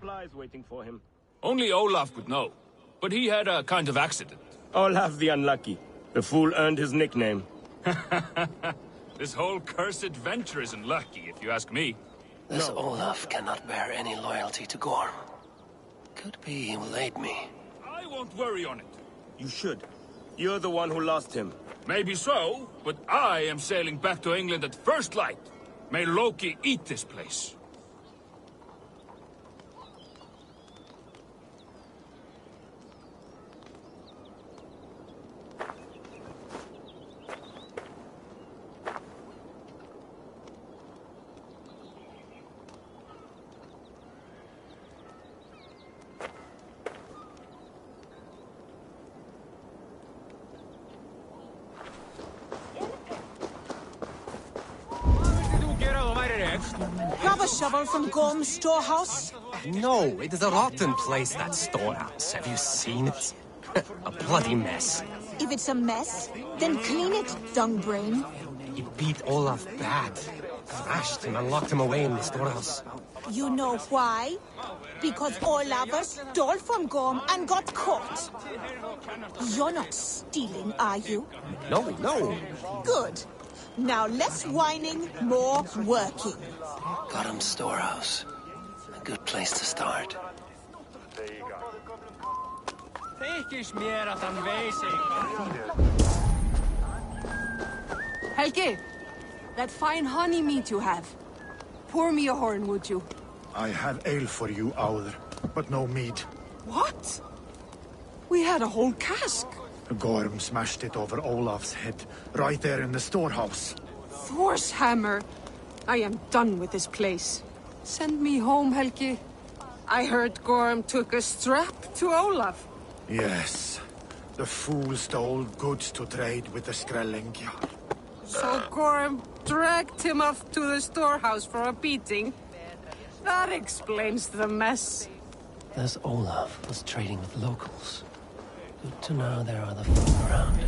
supplies waiting for him. Only Olaf would know. But he had a kind of accident. Olaf the Unlucky. The fool earned his nickname. This whole cursed venture isn't lucky, if you ask me. This Olaf cannot bear any loyalty to Gorm. Could be he will aid me. I won't worry on it. You should. You're the one who lost him. Maybe so, but I am sailing back to England at first light. May Loki eat this place. Grab a shovel from Gorm's storehouse? No, it is a rotten place, that storehouse. Have you seen it? A bloody mess. If it's a mess, then clean it, dungbrain. He beat Olaf bad. Thrashed him and locked him away in the storehouse. You know why? Because Olaf stole from Gorm and got caught. You're not stealing, are you? No, no. Good. Now less whining, more working. Godham's storehouse. A good place to start. Helge, that fine honey meat you have. Pour me a horn, would you? I have ale for you, Owl, but no mead. What? We had a whole cask. Gorm smashed it over Olaf's head, right there in the storehouse. Thor's hammer. I am done with this place. Send me home, Helgi. I heard Gorm took a strap to Olaf. Yes. The fool stole goods to trade with the Skrellingjar. So Gorm dragged him off to the storehouse for a beating. That explains the mess. This Olaf was trading with locals. Good to know there are the folk around.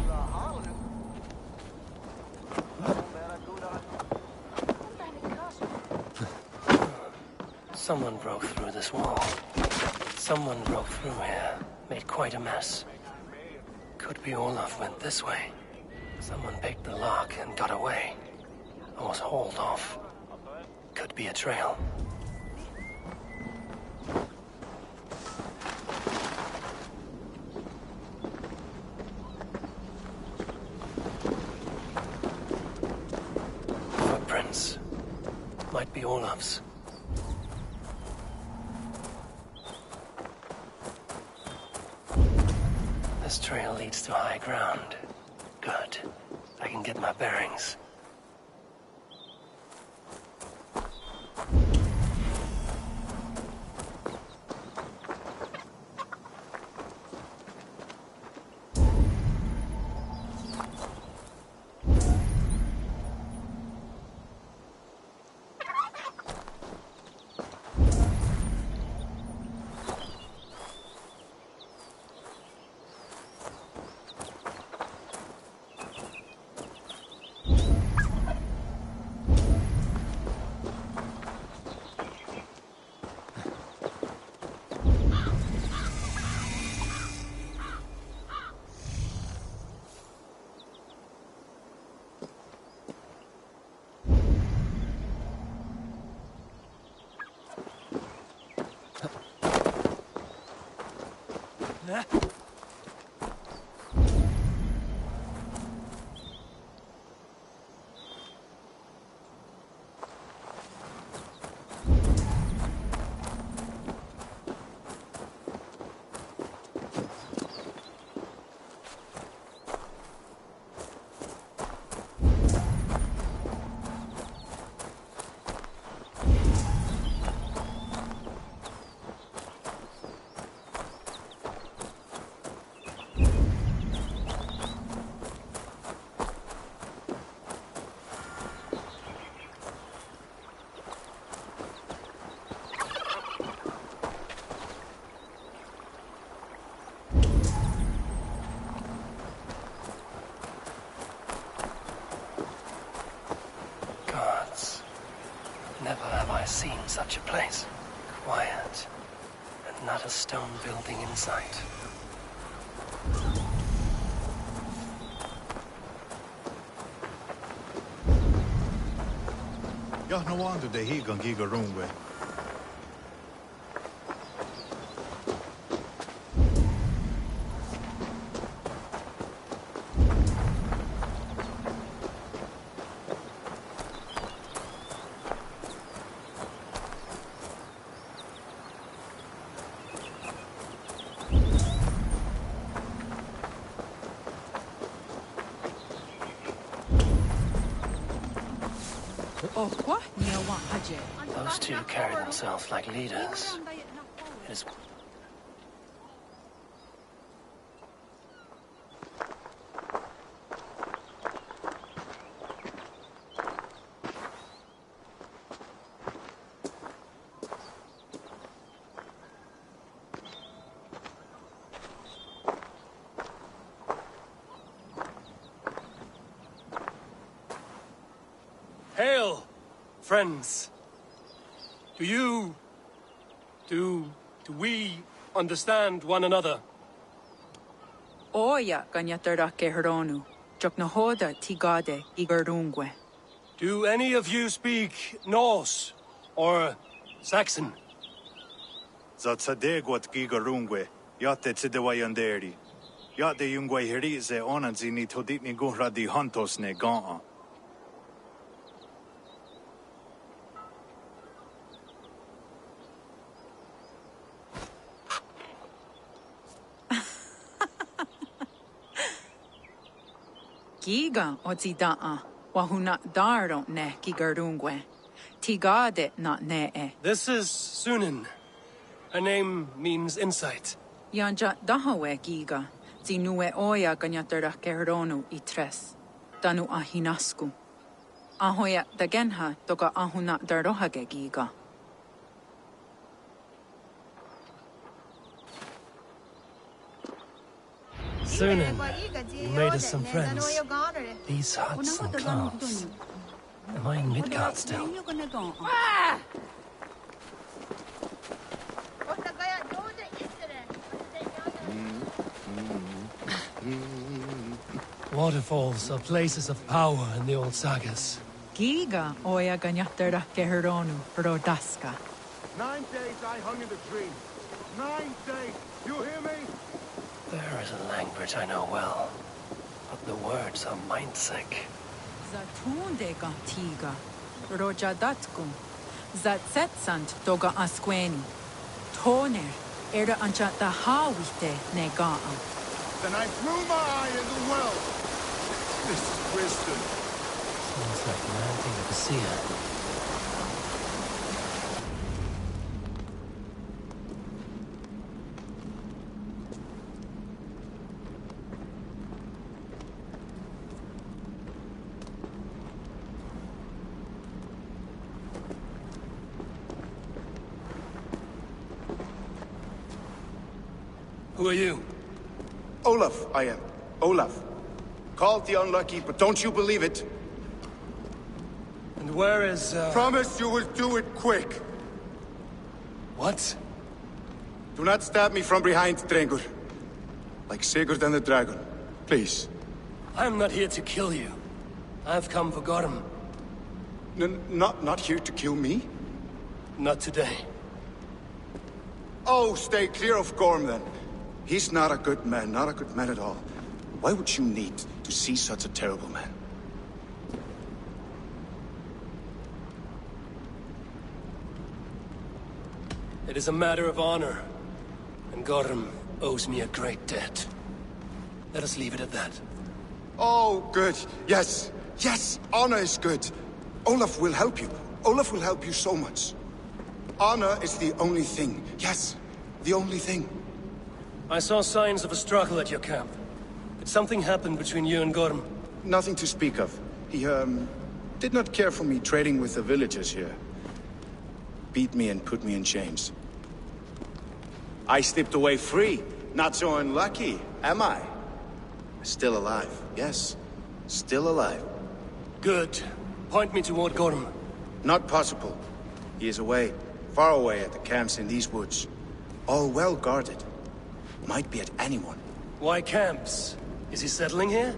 Someone broke through this wall. Someone broke through here. Made quite a mess. Could be Olaf went this way. Someone picked the lock and got away. I was hauled off. Could be a trail. Footprints. Might be Olaf's. This trail leads to high ground. Good. I can get my bearings. Never have I seen such a place. Quiet. but not a stone building in sight. Ja, no wonder they higan giga runwe. Those two carry themselves like leaders. It is... Hail, friends. Do we understand one another? Oya ganyatarake heronu, joknahoda tigade igarungwe. Do any of you speak Norse or Saxon? Zatsadegwat giga rungwe, yate tsidewayanderi. Yate yungwe herize onanzini toditni guhra di hantos ne gaa. Giga ozidaa, wahuna daro ne gigarungwe. Tigade not ne. This is Sunan. Her name means insight. Yanja dahawe giga, zinue oya ganyatarake heronu itres. Danu ahinasku. Ahoya dagenha toka ahuna darohage giga. Sunan, you made us some friends. These huts and clothes. Am I in Midgard still? Waterfalls are places of power in the old sagas. Giga oya ganyatarake heronu rodaska. 9 days I hung in the tree. 9 days. You hear me? There is a language I know well, but the words are mind-sick. Zatunde gantiga, rojadatkum, zatsetsant doga asqueni, toner, era anchata hawite negaa. Then I threw my eye in the well. This is wisdom. Sounds like the ranting of a seer. Who are you? Olaf, I am. Olaf. Called the unlucky, but don't you believe it? And where is, Promise you will do it quick. What? Do not stab me from behind, Drengur. Like Sigurd and the dragon. Please. I'm not here to kill you. I've come for Gorm. Not here to kill me? Not today. Oh, stay clear of Gorm, then. He's not a good man, not a good man at all. Why would you need to see such a terrible man? It is a matter of honor, and Gorm owes me a great debt. Let us leave it at that. Oh, good. Yes. Yes, honor is good. Olaf will help you. Olaf will help you so much. Honor is the only thing. Yes, the only thing. I saw signs of a struggle at your camp. Did something happen between you and Gorm? Nothing to speak of. He, did not care for me trading with the villagers here. Beat me and put me in chains. I slipped away free. Not so unlucky, am I? Still alive, yes. Still alive. Good. Point me toward Gorm. Not possible. He is away. Far away at the camps in these woods. All well guarded. Might be at anyone. Why camps? Is he settling here?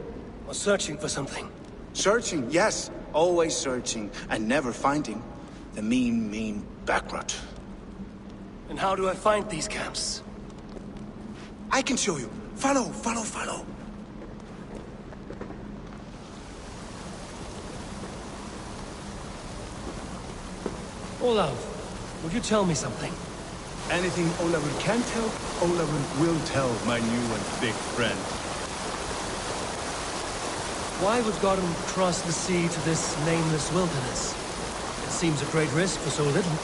Or searching for something? Searching, yes. Always searching, and never finding. The mean backrot. And how do I find these camps? I can show you. Follow. Olaf, would you tell me something? Anything Olafur can tell, Olafur will tell, my new and big friend. Why would Gorm cross the sea to this nameless wilderness? It seems a great risk for so little.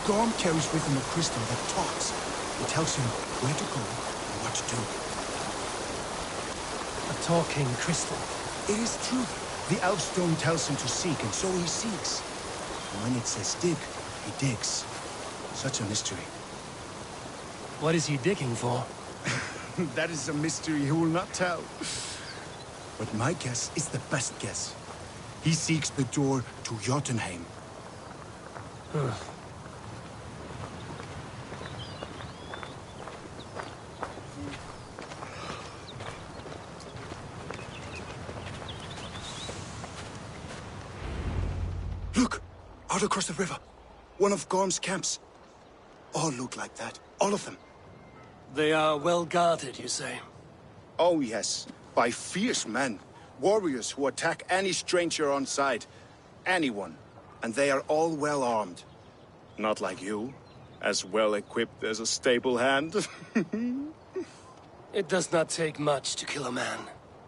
Gorm carries with him a crystal that talks. It tells him where to go and what to do. A talking crystal. It is true. The Elfstone tells him to seek, and so he seeks. And when it says dig, he digs. Such a mystery. What is he digging for? That is a mystery he will not tell. But my guess is the best guess. He seeks the door to Jotunheim. Look! Out across the river. One of Gorm's camps. All look like that. All of them. They are well guarded, you say? Oh, yes. By fierce men. Warriors who attack any stranger on sight. Anyone. And they are all well armed. Not like you. As well equipped as a stable hand. It does not take much to kill a man.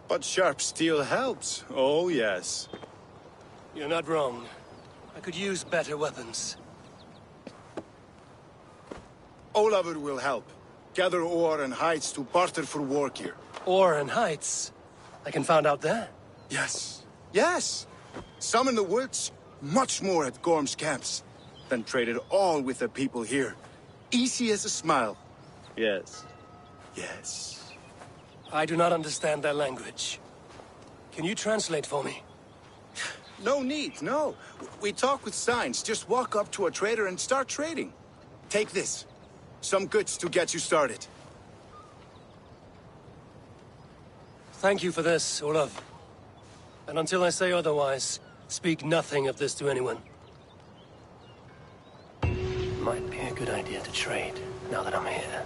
But sharp steel helps. Oh, yes. You're not wrong. I could use better weapons. Olafur will help. Gather ore and hides to barter for war gear. Ore and heights? I can find out there? Yes. Yes! Some in the woods, much more at Gorm's camps. Then traded all with the people here. Easy as a smile. Yes. Yes. I do not understand their language. Can you translate for me? No need, no. We talk with signs. Just walk up to a trader and start trading. Take this. Some goods to get you started. Thank you for this, Olaf. And until I say otherwise, speak nothing of this to anyone. Might be a good idea to trade, now that I'm here.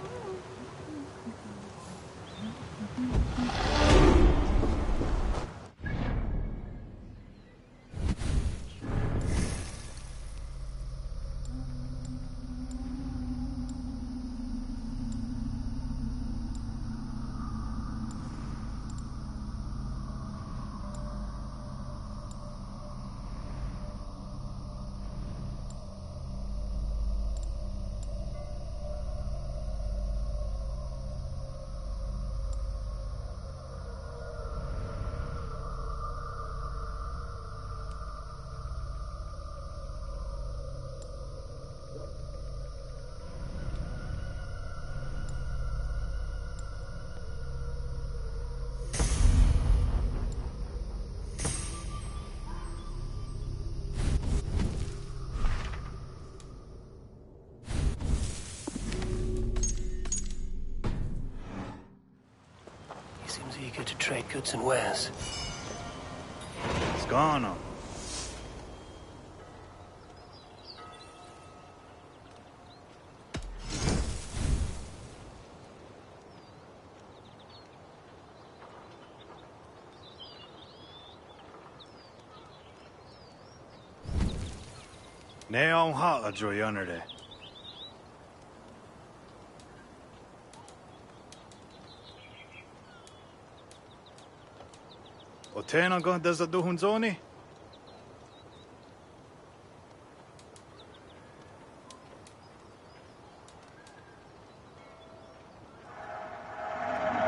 Seems eager to trade goods and wares. What's going on? Ne on hata joy under there. O tēnā gan desa duhun zoni?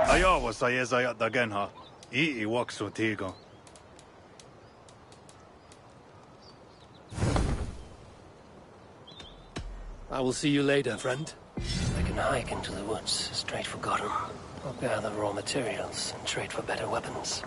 Ayawa sa yezayat dagenha. I waksu tigo. I will see you later, friend. I can hike into the woods, straight for Gotham. I'll gather raw materials and trade for better weapons.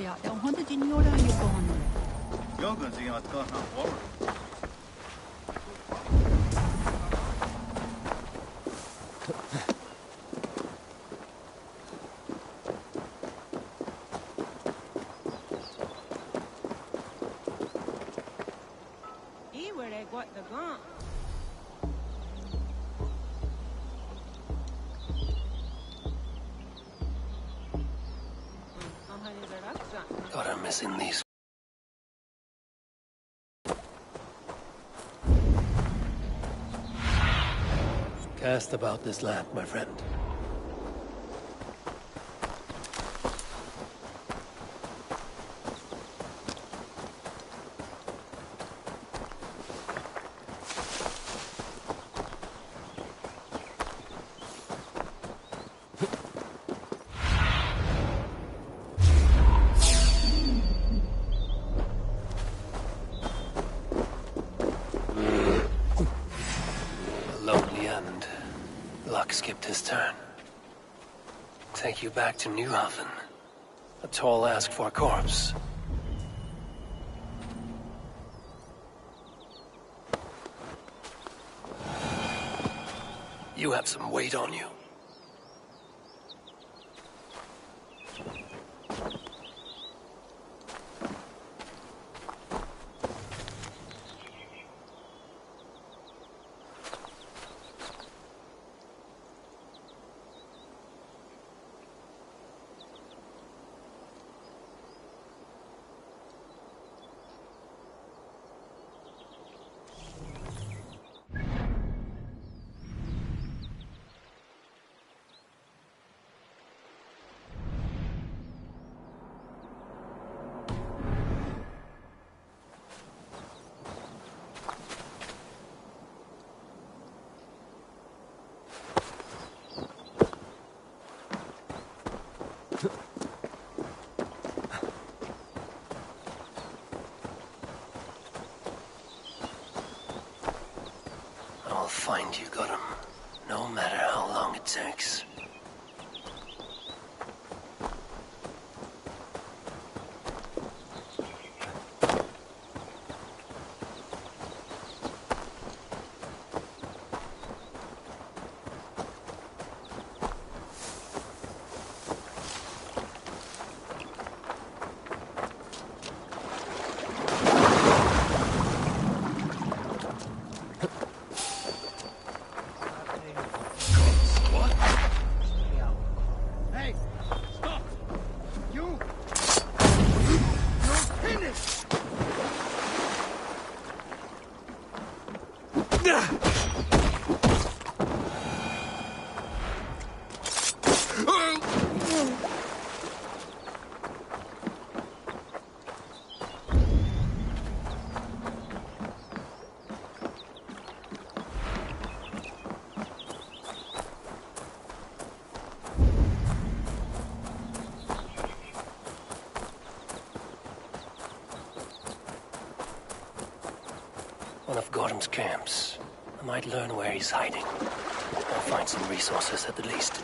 ja, det har inte din gjort ju barn. Jag kan se att kan han vara. Where they got the gun. God, I'm missing these. Cast about this lamp, my friend. Skipped his turn. Take you back to Newhaven. A tall ask for a corpse. You have some weight on you. I'll find you, Gotham. No matter how long it takes. One of Gordon's camps. I might learn where he's hiding. I'll find some resources at the least.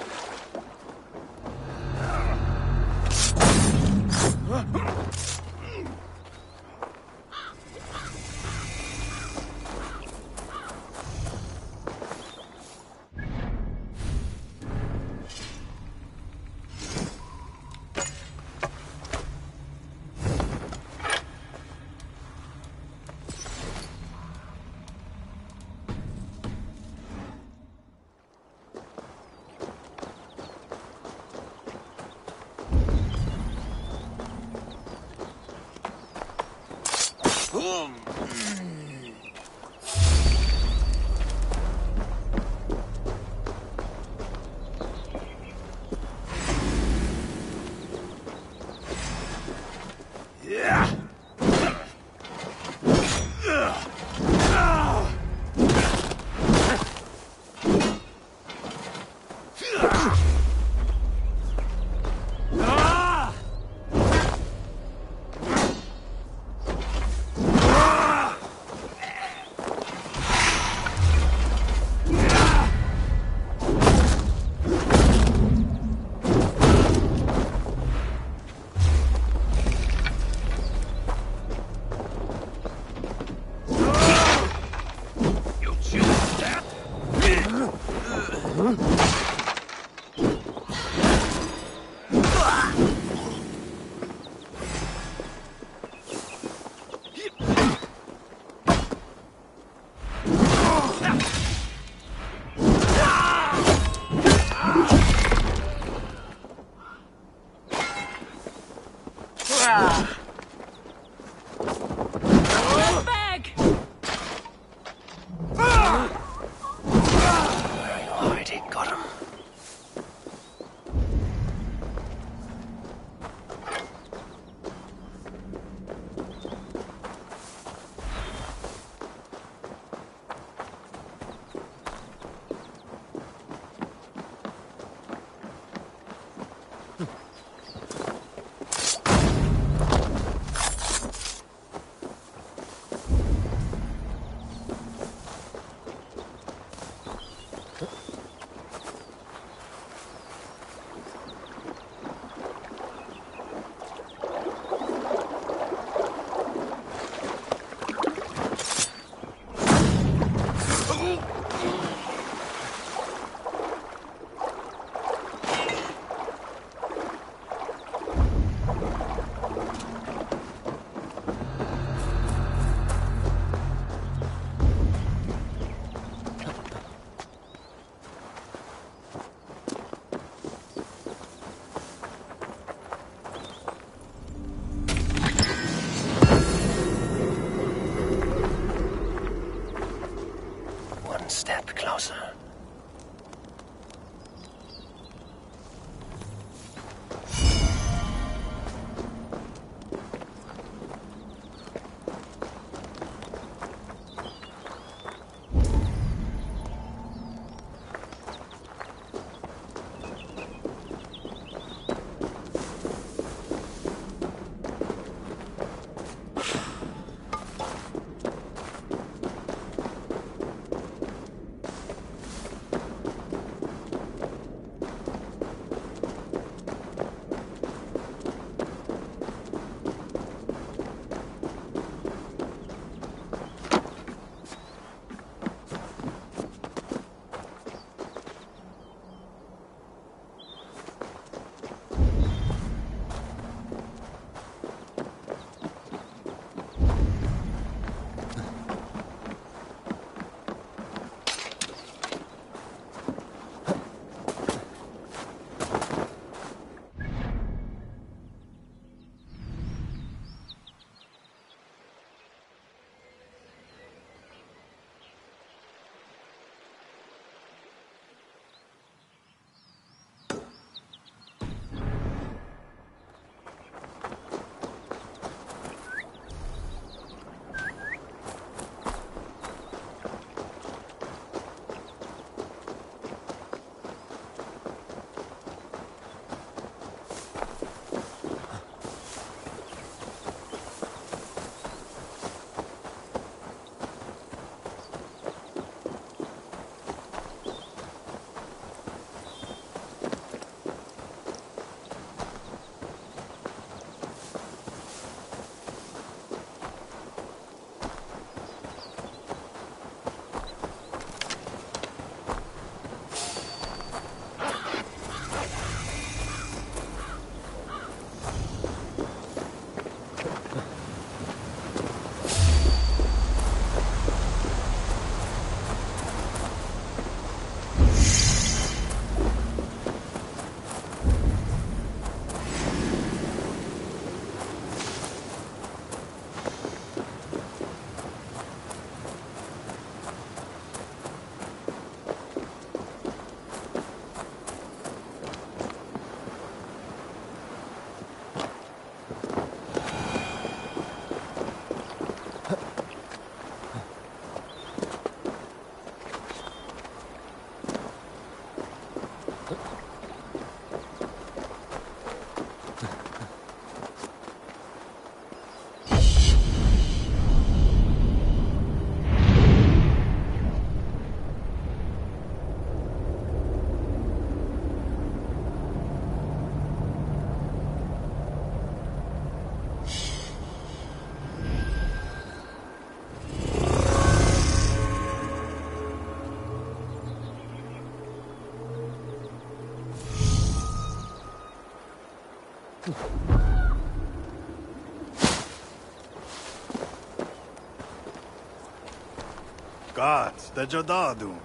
Gods, the Jadadu.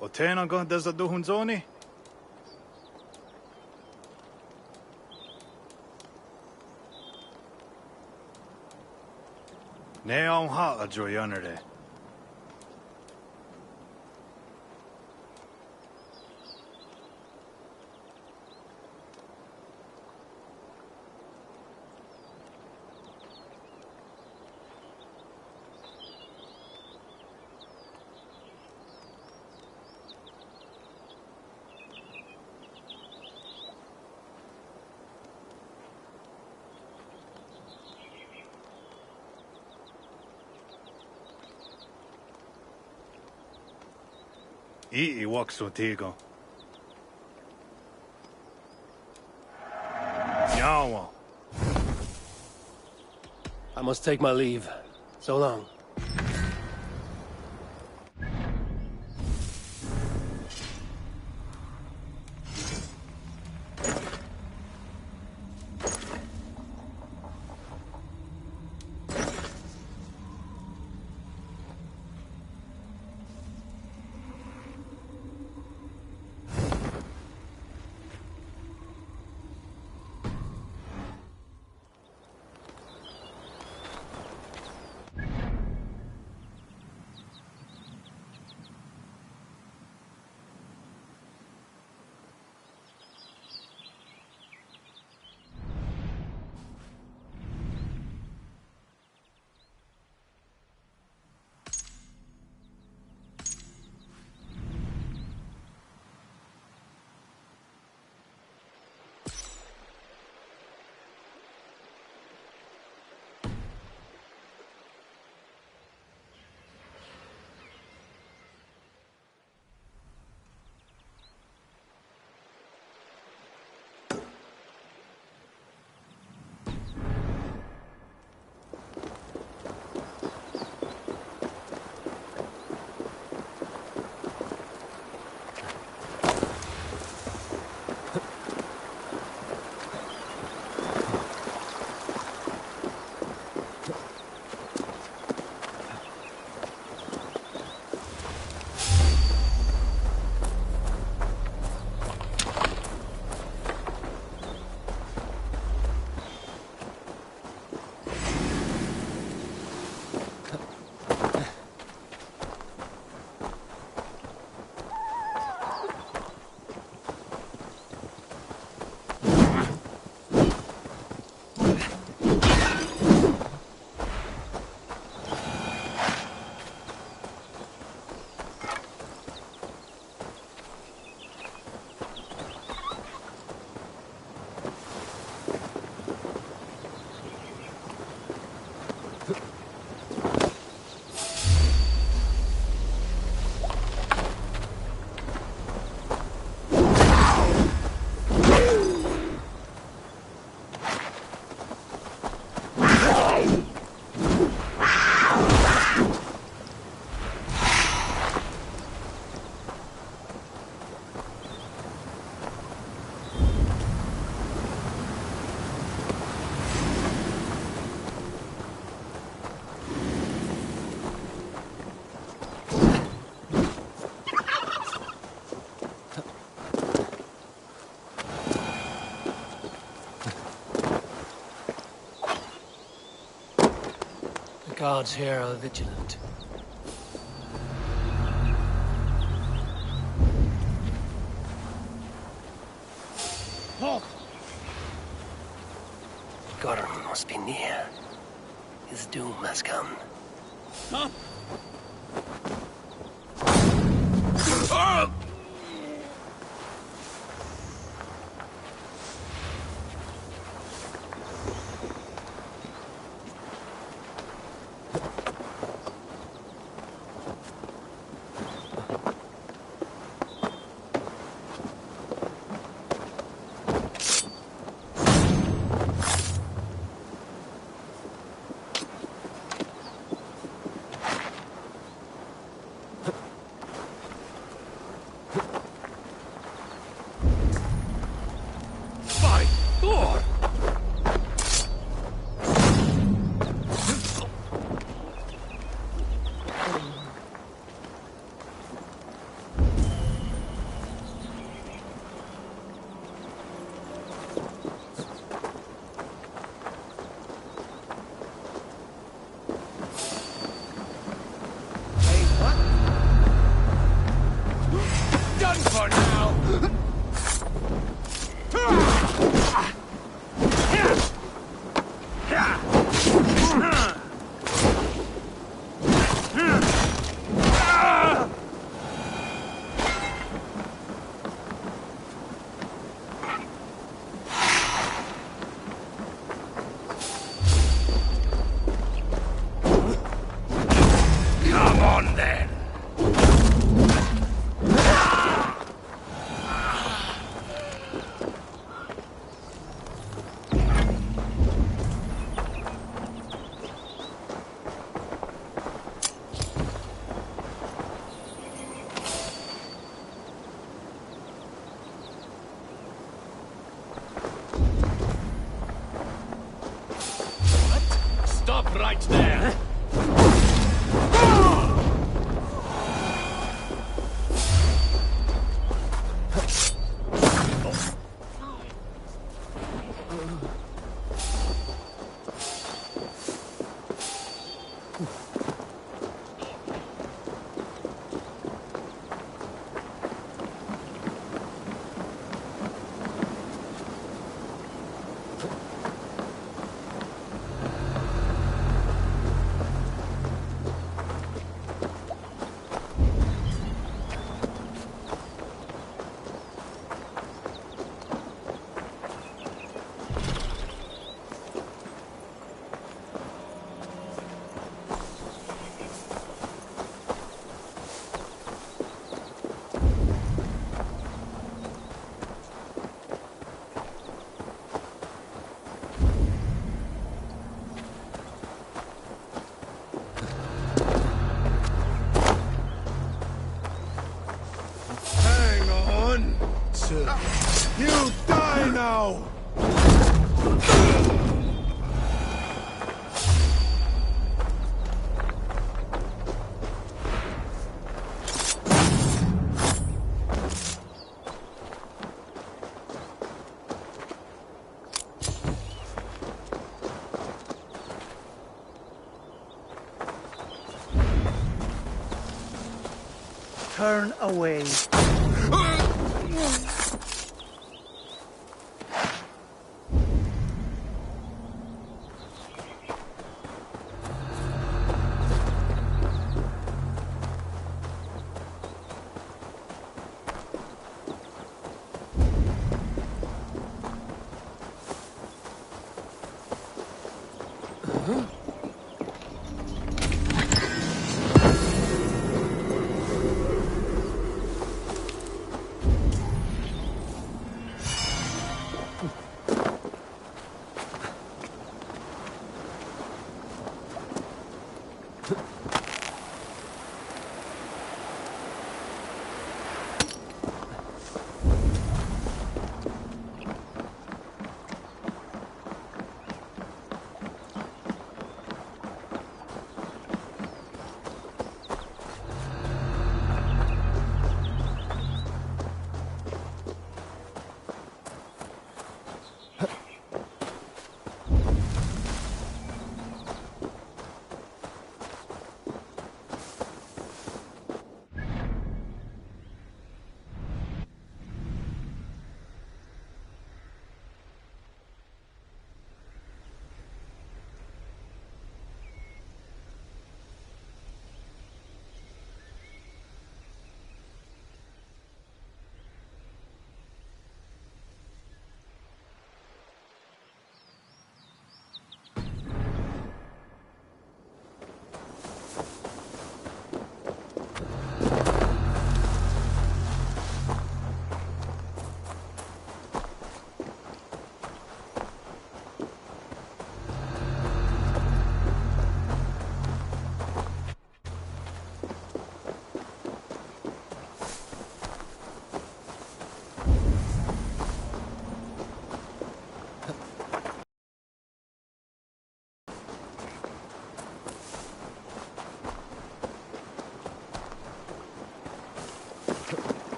Otena go desa duhunzoni? Ne on ha a joyanere. I wakso tigo. Nyawa. I must take my leave. So long. Guards here are vigilant. Gorm must be near. His doom has come. Huh? Stop right there! You die now! Turn away.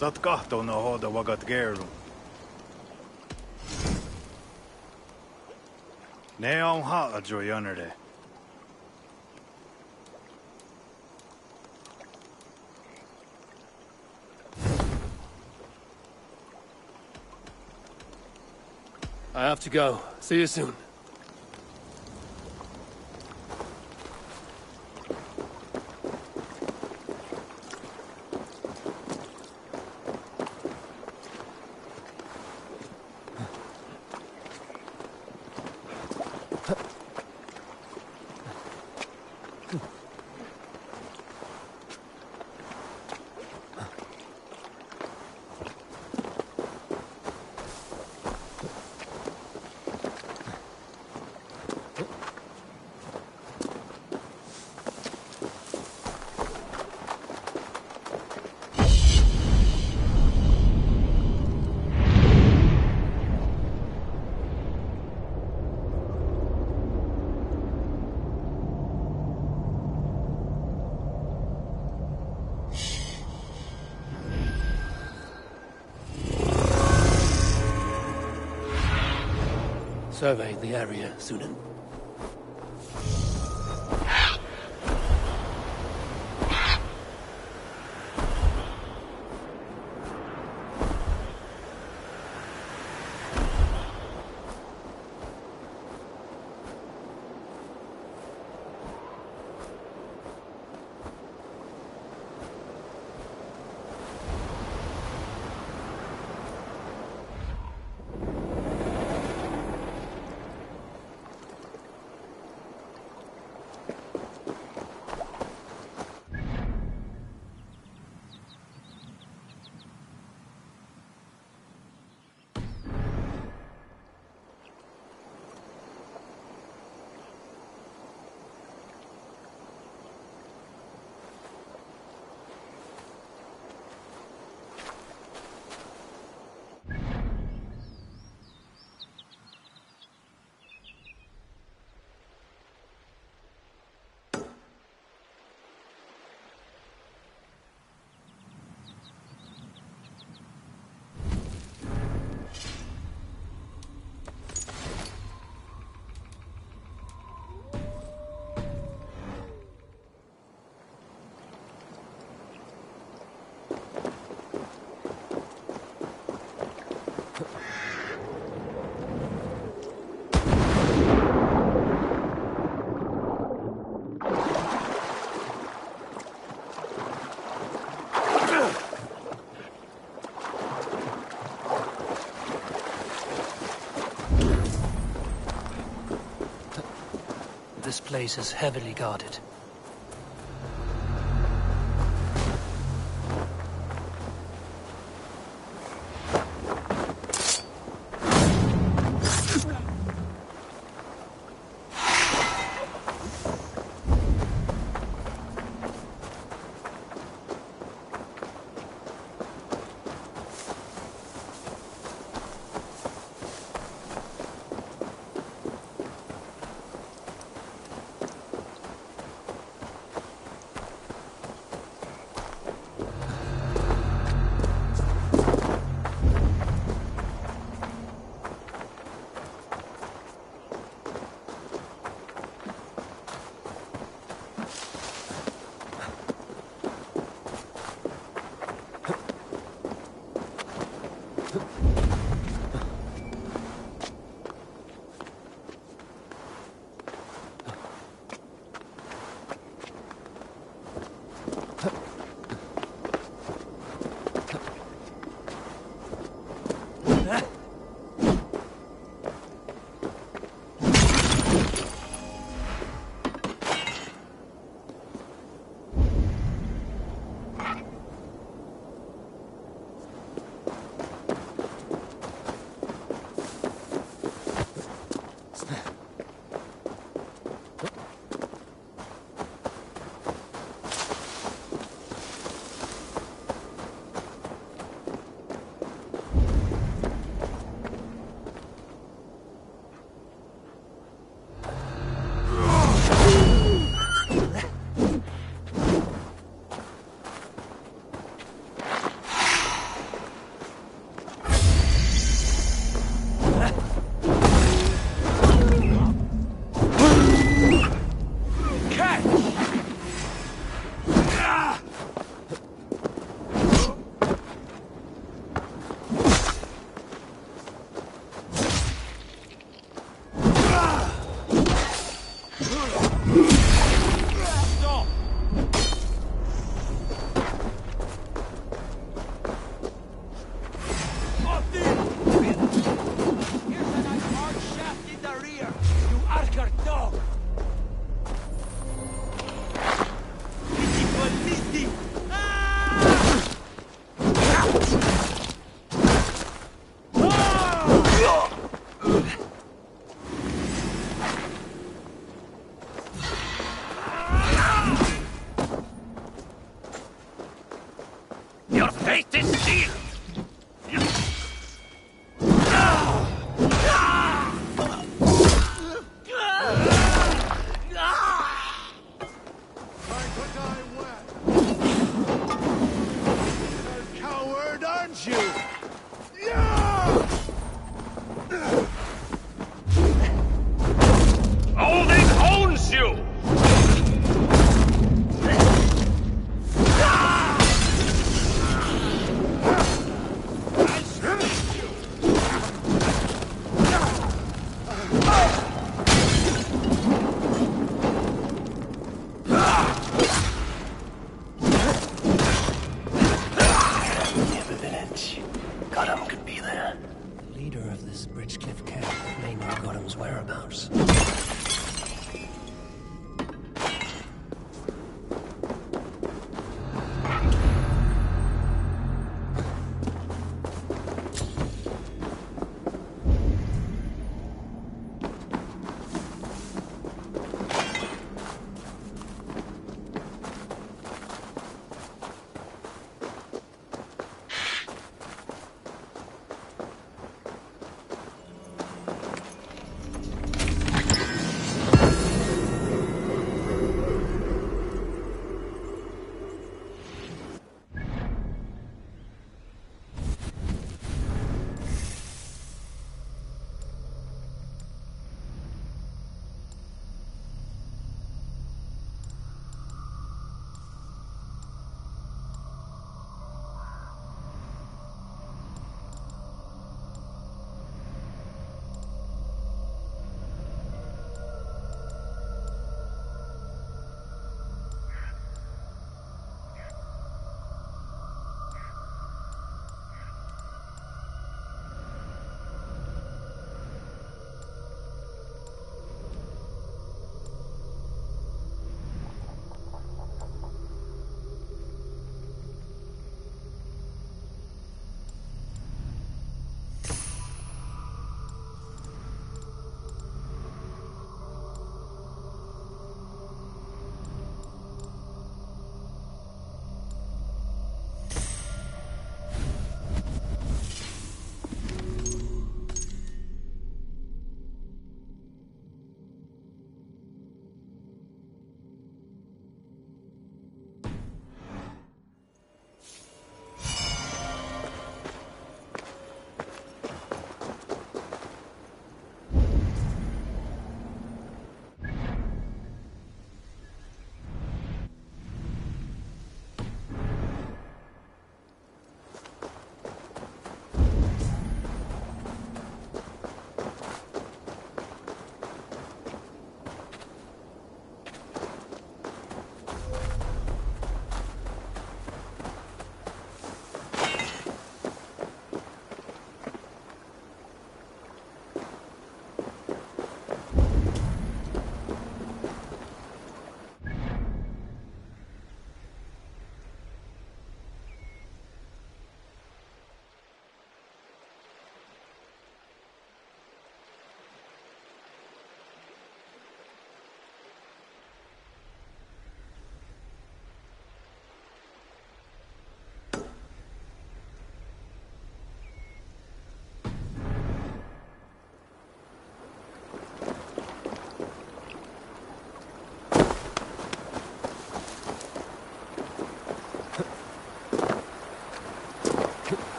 Saat kahtoon hoida vagat gerru. Ne on ha a joy under there. I have to go. See you soon. Survey the area, Sunan. This place is heavily guarded.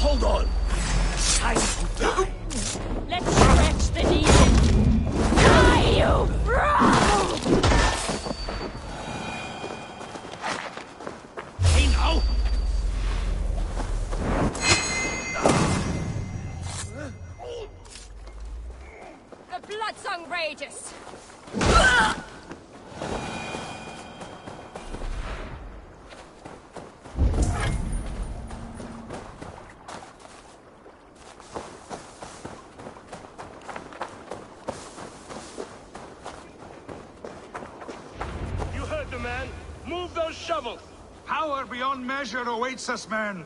Hold on. Time to die. Let's stretch the needle. Die, you fraud! Hey, now! The blood song rages. You heard the man. Move those shovels. Power beyond measure awaits us, men.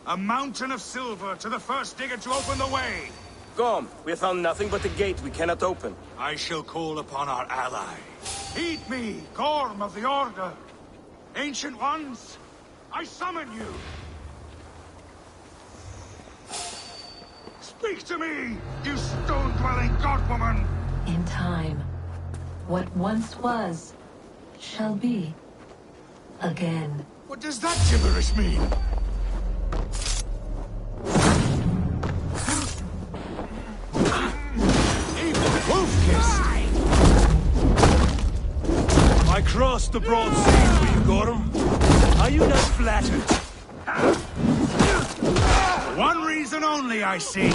A mountain of silver to the first digger to open the way. Gorm, we have found nothing but a gate we cannot open. I shall call upon our ally. Heed me, Gorm of the Order. Ancient ones, I summon you. Speak to me, you stone-dwelling godwoman! In time, what once was, shall be again. What does that gibberish mean? I crossed the broad sea for you, Gorm. Are you not flattered? One reason only, I see.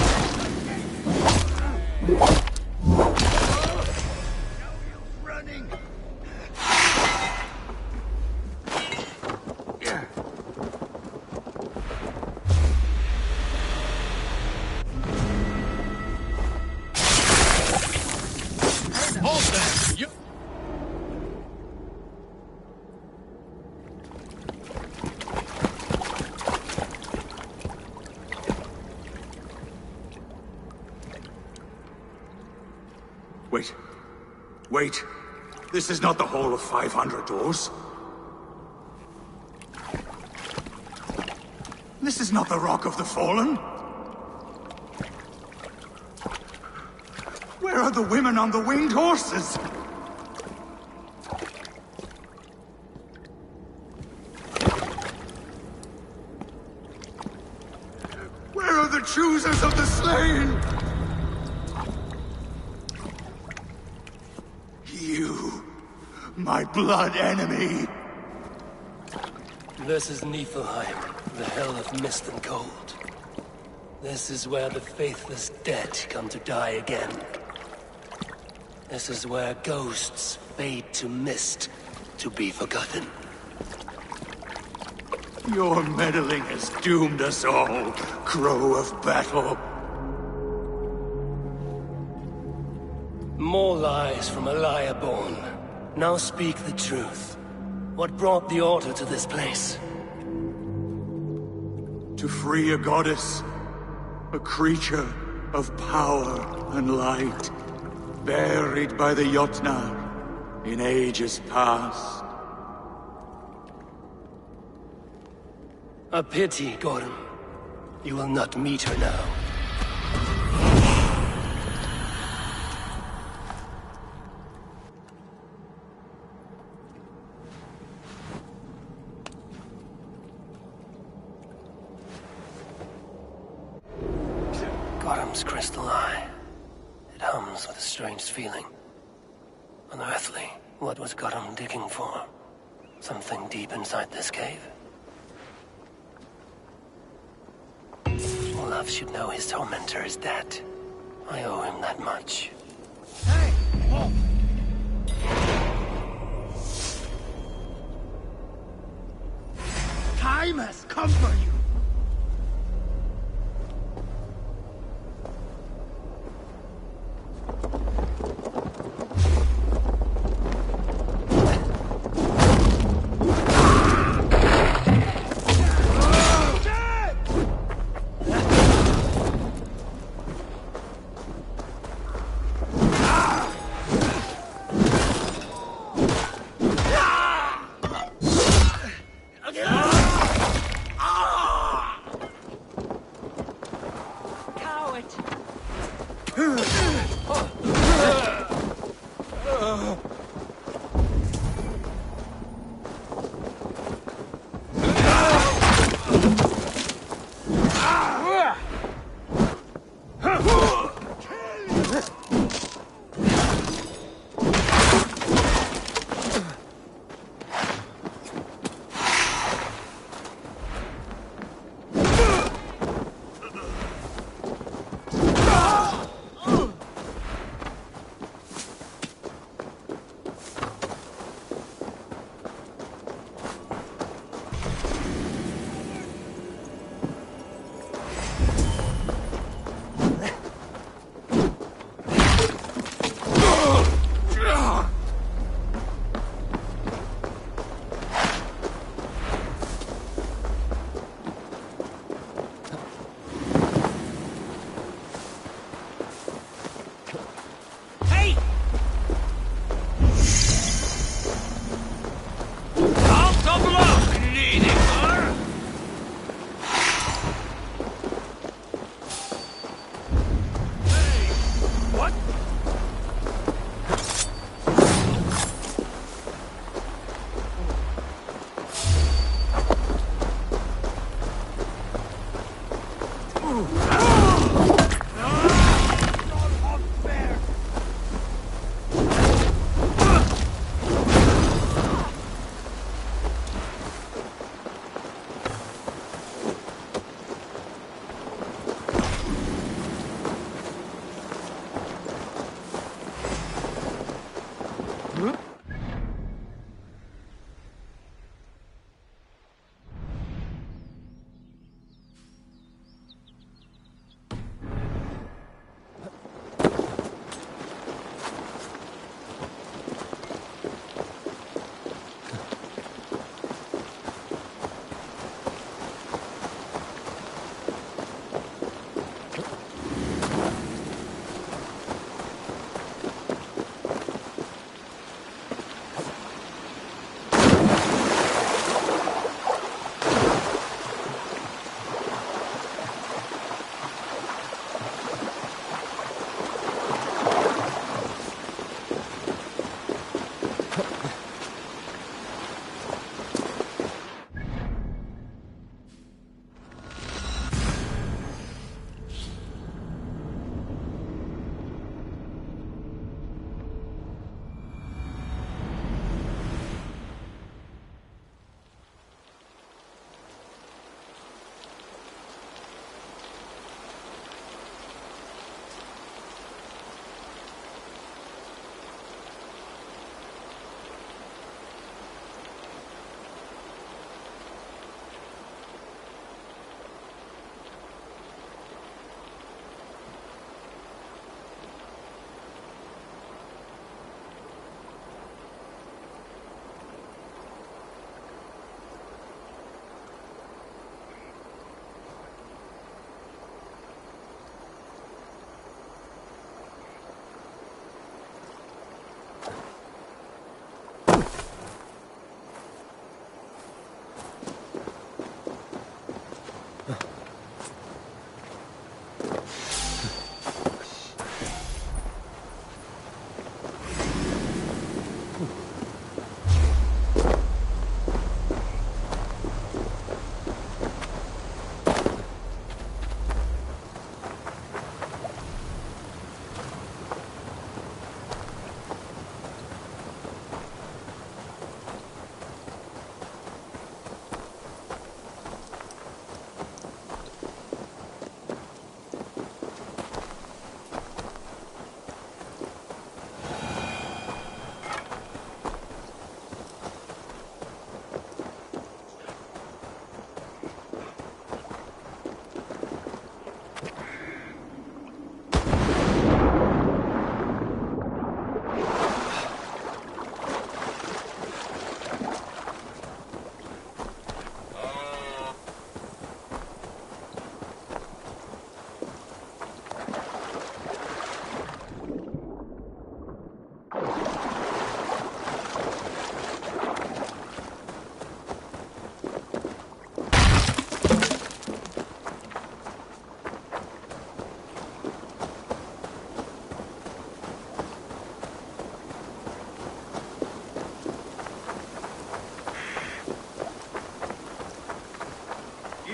Running. Hold that! You... Wait. Wait. This is not the Hall of 500 Doors. This is not the Rock of the Fallen. Where are the women on the winged horses? Where are the choosers of the slain? You, my blood enemy. This is Niflheim, the hell of mist and cold. This is where the faithless dead come to die again. This is where ghosts fade to mist, to be forgotten. Your meddling has doomed us all, Crow of Battle. More lies from a liar born. Now speak the truth. What brought the Order to this place? To free a goddess, a creature of power and light, buried by the Jotnar in ages past. A pity, Gorm. You will not meet her now. Gorm's crystal eye. It hums with a strange feeling. Unearthly. What was Gorm digging for? Something deep inside this cave? Olaf should know his tormentor is dead. I owe him that much. Hey! Whoa. Time has come for you!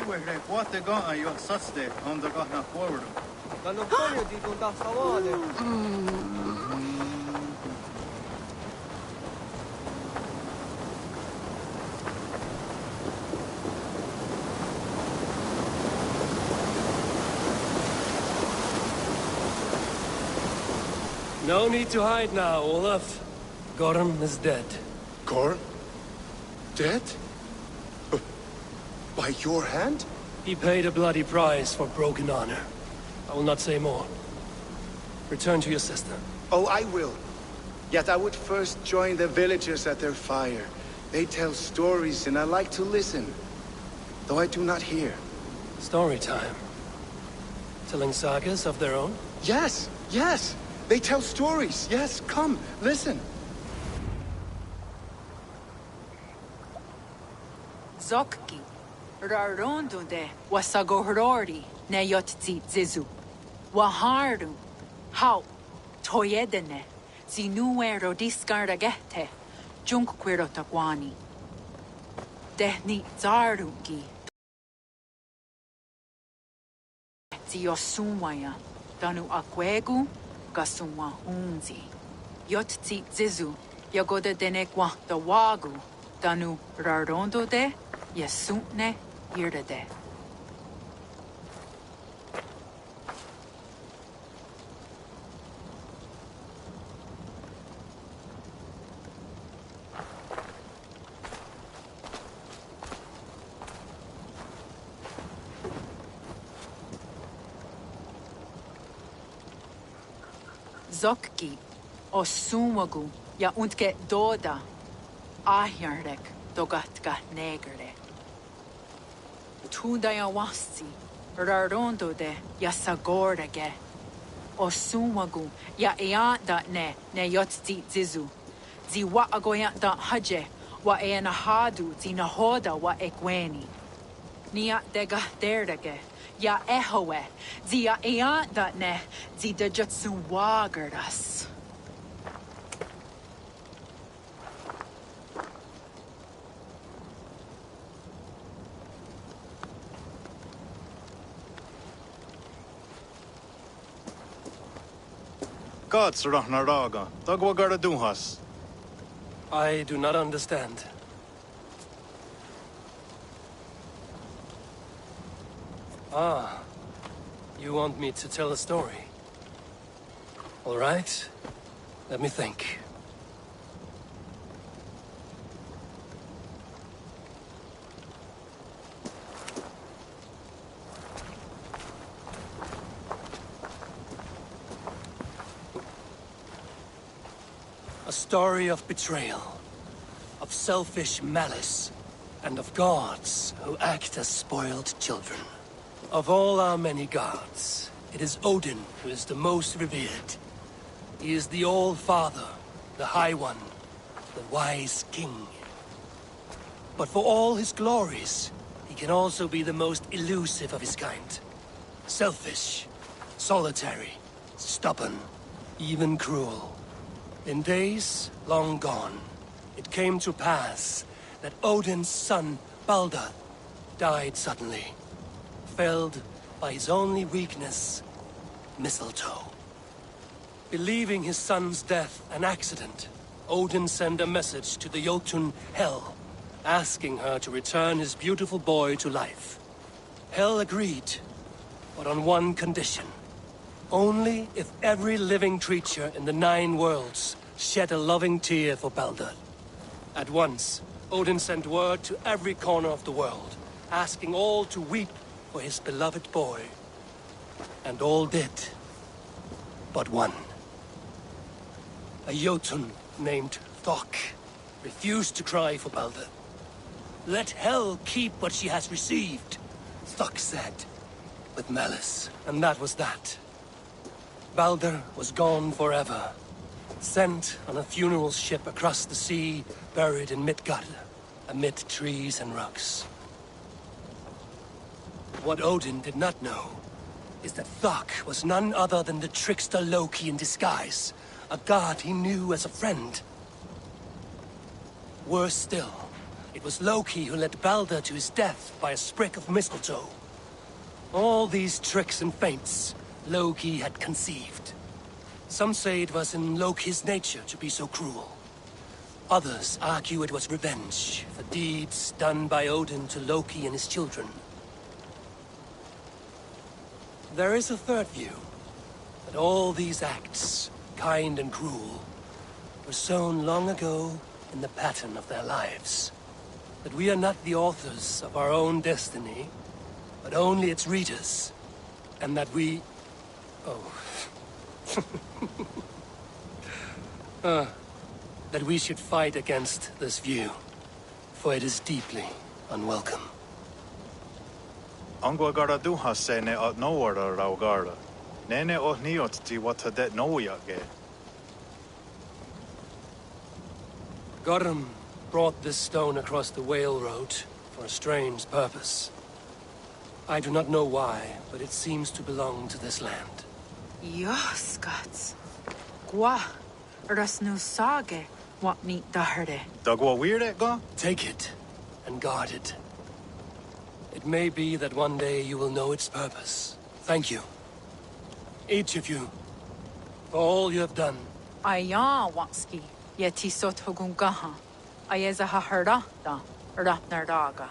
Where they what they got you such day on the got not forward. No need to hide now, Olaf. Gorm is dead. Gorm? Dead? By your hand? He paid a bloody price for broken honor. I will not say more. Return to your sister. Oh, I will. Yet I would first join the villagers at their fire. They tell stories and I like to listen, though I do not hear. Story time. Telling sagas of their own? Yes, yes! They tell stories, yes, come, listen. Zokki, Rarondo de Wasagohorori, Neyotzi Zizu. Waharu, How, Toyedene, Zinuero discardagete, Junkquiro Taquani. Dehni Zarungi. Ziosumwaya, Danu Aquegu, Gasumwa Unzi. Yotzi Zizu, Yagoda Denekwa the Wagu, Danu Rarondo de, Yesune Irde de. Zokki, Osumagu, ja untke doda, Ahjarek, dogatka negere. Tudaya wasti, Rarondo de, ja sagorege. Osumagu, ja eanda ne yotzi zizu. Zi wa agoya da haje, wa eanahadu, zi nahoda wa ekweni. Nia dega derdege. Ja ehoe, zia eanda ne, zi de jutsu wagerdas. Gods Ragnaraga, Dagwagara Duhas. I do not understand. Ah, you want me to tell a story? All right, let me think. A story of betrayal, of selfish malice, and of gods who act as spoiled children. Of all our many gods, it is Odin who is the most revered. He is the All-Father, the High One, the Wise King. But for all his glories, he can also be the most elusive of his kind. Selfish, solitary, stubborn, even cruel. In days long gone, it came to pass that Odin's son, Baldur, died suddenly. Felled by his only weakness, mistletoe. Believing his son's death an accident, Odin sent a message to the Jotun Hel, asking her to return his beautiful boy to life. Hel agreed, but on one condition. Only if every living creature in the 9 worlds shed a loving tear for Baldur. At once, Odin sent word to every corner of the world, asking all to weep for his beloved boy. And all did, but one. A Jotun named Thok refused to cry for Baldur. Let Hel keep what she has received, Thok said, with malice, and that was that. Baldur was gone forever, sent on a funeral ship across the sea, buried in Midgard, amid trees and rocks. What Odin did not know is that Thok was none other than the trickster Loki in disguise, a god he knew as a friend. Worse still, It was Loki who led Balder to his death by a sprig of mistletoe. All these tricks and feints Loki had conceived. Some say it was in Loki's nature to be so cruel. Others argue it was revenge for deeds done by Odin to Loki and his children. There is a third view, that all these acts, kind and cruel, were sown long ago in the pattern of their lives. That we are not the authors of our own destiny, but only its readers. And that we... that we should fight against this view, for it is deeply unwelcome. Angwa gara duha se ne at nowara rau gara. Nene o niot ti wata det noya ge. Gorm brought this stone across the Whale Road for a strange purpose. I do not know why, but it seems to belong to this land. Yoskats. Gwa. Rasnu sage. What meet daherde. Dagwa weird go? Take it and guard it. It may be that one day you will know its purpose. Thank you. Each of you. For all you have done. Aya wanski. Yeti sot hogungaha. Ayeza ha herdata. Ratnardaga.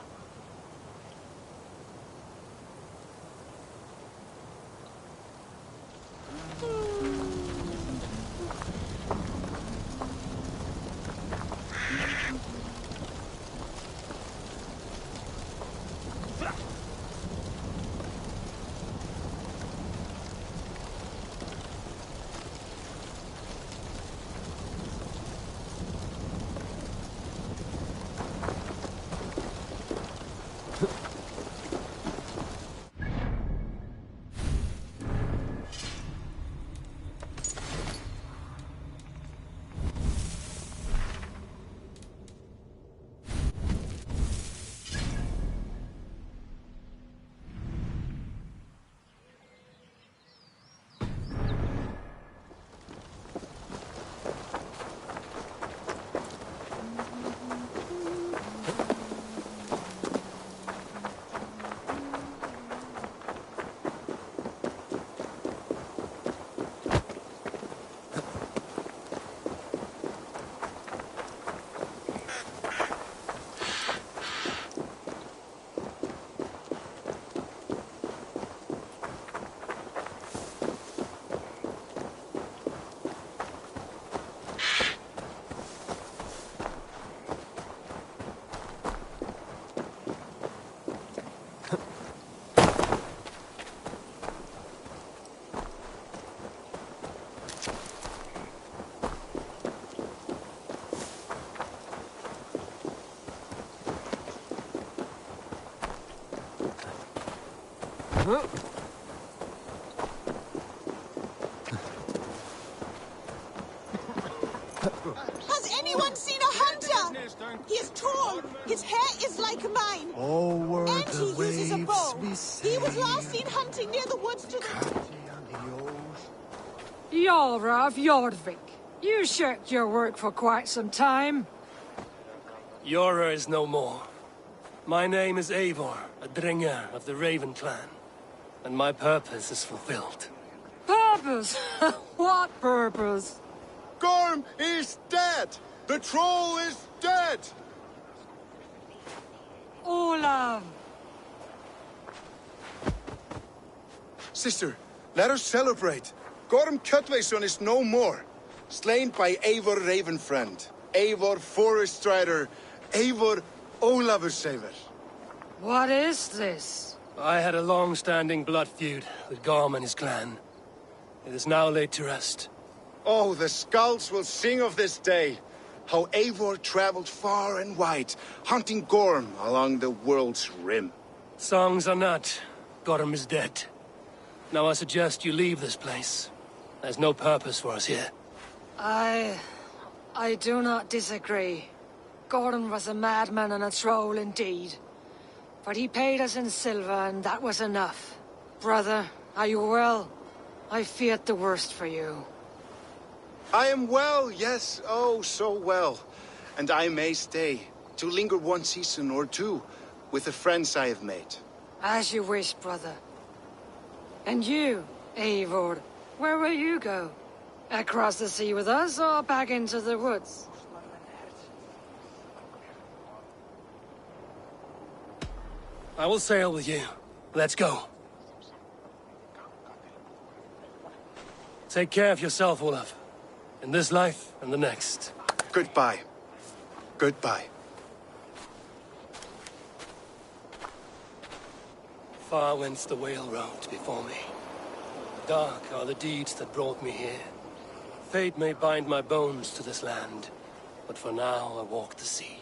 Has anyone seen a hunter? He is tall. His hair is like mine. Over And the he uses a waves bow. we He was last seen hunting near the woods to the... Jarra of Jorvik. You shirked your work for quite some time. Yora is no more. My name is Eivor, a Dringer of the Raven clan. And my purpose is fulfilled. Purpose? What purpose? Gorm is dead! The troll is dead! Olav! Sister, let us celebrate. Gorm Kjötveson is no more. Slain by Eivor Ravenfriend, Eivor Forest Strider, Eivor Ólafursaver. What is this? I had a long-standing blood feud with Gorm and his clan. It is now laid to rest. Oh, the skulls will sing of this day. How Eivor traveled far and wide, hunting Gorm along the world's rim. Songs are not. Gorm is dead. Now I suggest you leave this place. There's no purpose for us here. I do not disagree. Gordon was a madman and a troll indeed. But he paid us in silver, and that was enough. Brother, are you well? I feared the worst for you. I am well, yes, oh, so well. And I may stay. To linger one season or two with the friends I have made. As you wish, brother. And you, Eivor, where will you go? Across the sea with us, or back into the woods? I will sail with you. Let's go. Take care of yourself, Olaf. In this life and the next. Goodbye. Goodbye. Far went the whale road before me. Dark are the deeds that brought me here. Fate may bind my bones to this land, but for now I walk the sea.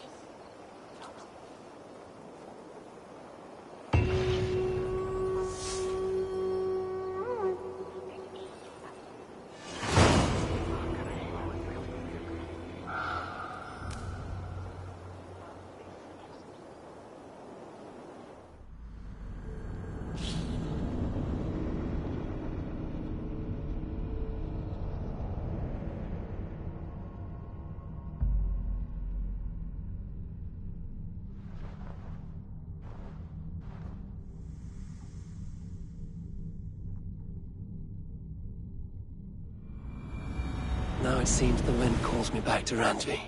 Now it seems the wind calls me back to Randvi.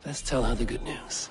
Let's tell her the good news.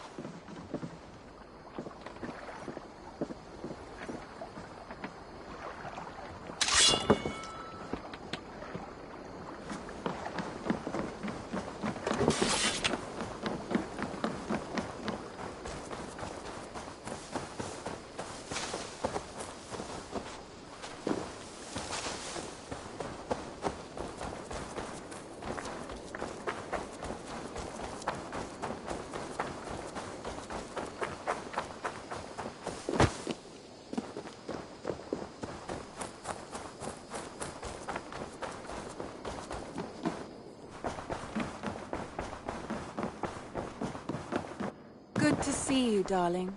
Good to see you, darling.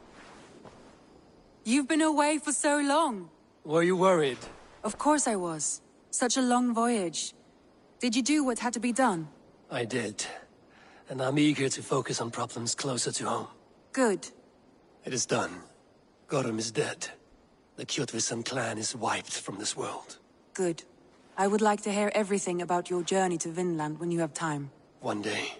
You've been away for so long. Were you worried? Of course I was. Such a long voyage. Did you do what had to be done? I did. And I'm eager to focus on problems closer to home. Good. It is done. Gorum is dead. The Kjotvisson clan is wiped from this world. Good. I would like to hear everything about your journey to Vinland when you have time. One day.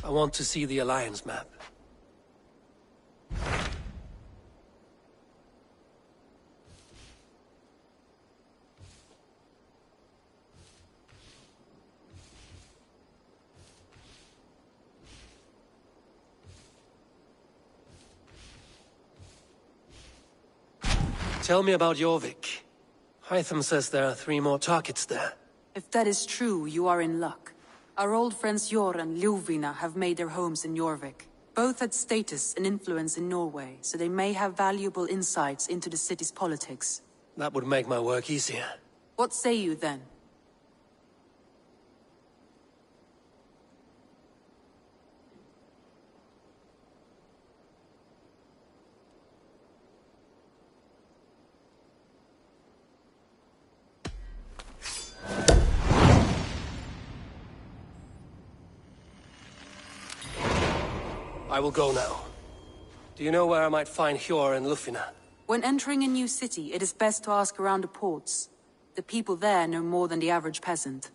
I want to see the Alliance map. Tell me about Jorvik. Hytham says there are 3 more targets there. If that is true, you are in luck. Our old friends Jor and Ljuvina have made their homes in Jorvik. Both had status and influence in Norway, so they may have valuable insights into the city's politics. That would make my work easier. What say you then? I will go now. Do you know where I might find Hjor and Ljufina? When entering a new city, it is best to ask around the ports. The people there know more than the average peasant.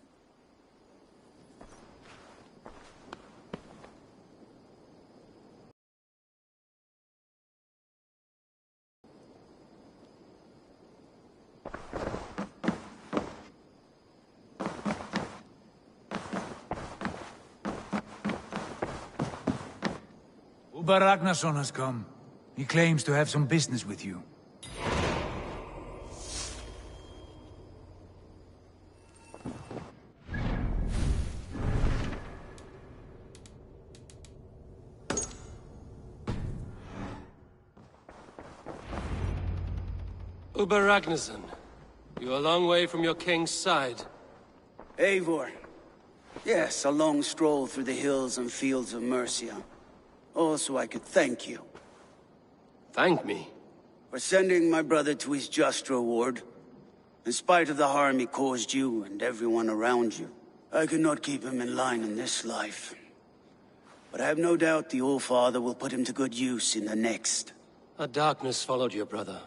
Uber Ragnarsson has come. He claims to have some business with you. Uber Ragnarsson, you're a long way from your king's side. Eivor. Yes, a long stroll through the hills and fields of Mercia. Also, I could thank you. Thank me? For sending my brother to his just reward. In spite of the harm he caused you and everyone around you, I could not keep him in line in this life. But I have no doubt the All-Father will put him to good use in the next. A darkness followed your brother.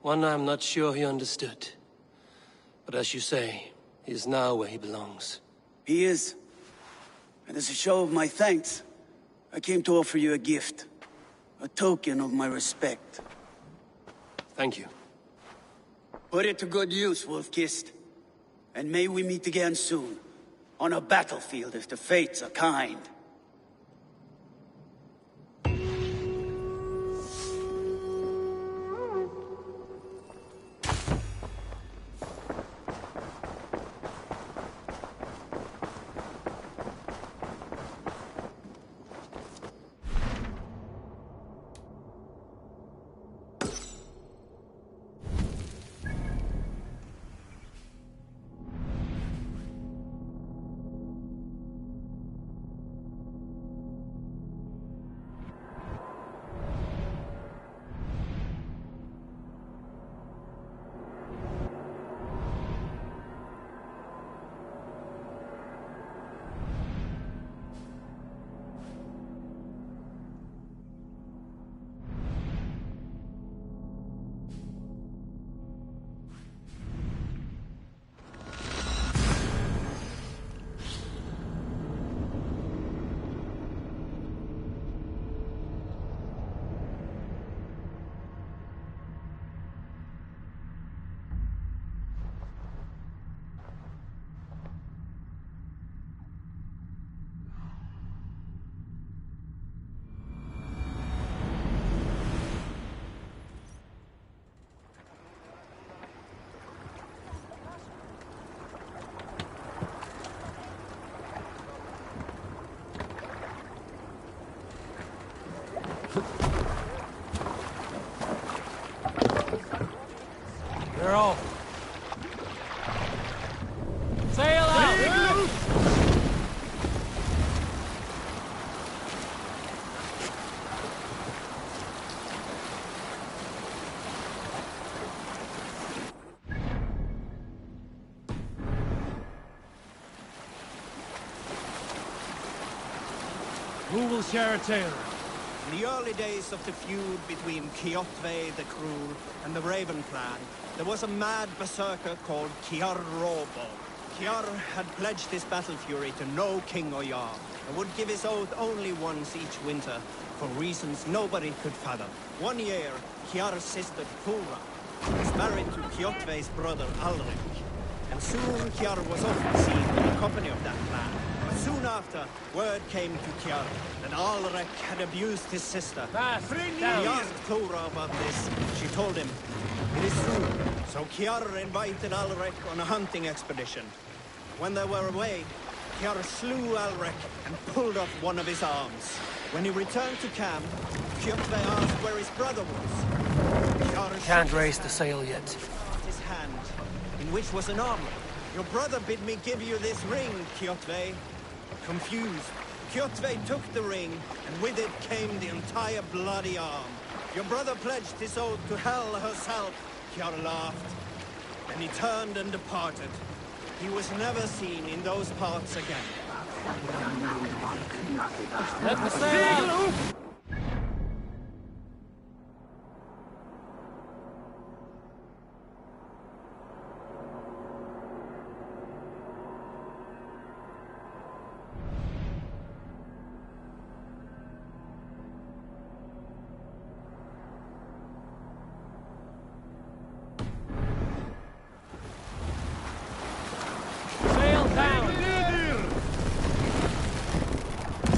One I'm not sure he understood. But as you say, he is now where he belongs. He is. And as a show of my thanks, I came to offer you a gift. A token of my respect. Thank you. Put it to good use, Wolf-Kissed. And may we meet again soon. On a battlefield if the fates are kind. You're off. Sail out! Who will share a tale? In the early days of the feud between Kjotve the Cruel and the Raven clan, there was a mad berserker called Kiar Robo. Kiar had pledged his battle fury to no king or jarl, and would give his oath only once each winter, for reasons nobody could fathom. One year, Kiar's sister Thora was married to Kjotve's brother Alrik, and soon Kiar was often seen in the company of that man. But soon after, word came to Kiar that Alrik had abused his sister. He asked Thora about this. She told him, "It is true." So Kiar invited Alrik on a hunting expedition. When they were away, Kiar slew Alrik and pulled off one of his arms. When he returned to camp, Kjotve asked where his brother was. Kiar Can't raise the sail yet. his hand, in which was an armlet. "Your brother bid me give you this ring, Kjotve." Confused, Kjotve took the ring, and with it came the entire bloody arm. "Your brother pledged his oath to Hell herself," Kiar laughed. Then he turned and departed. He was never seen in those parts again. Let the sail!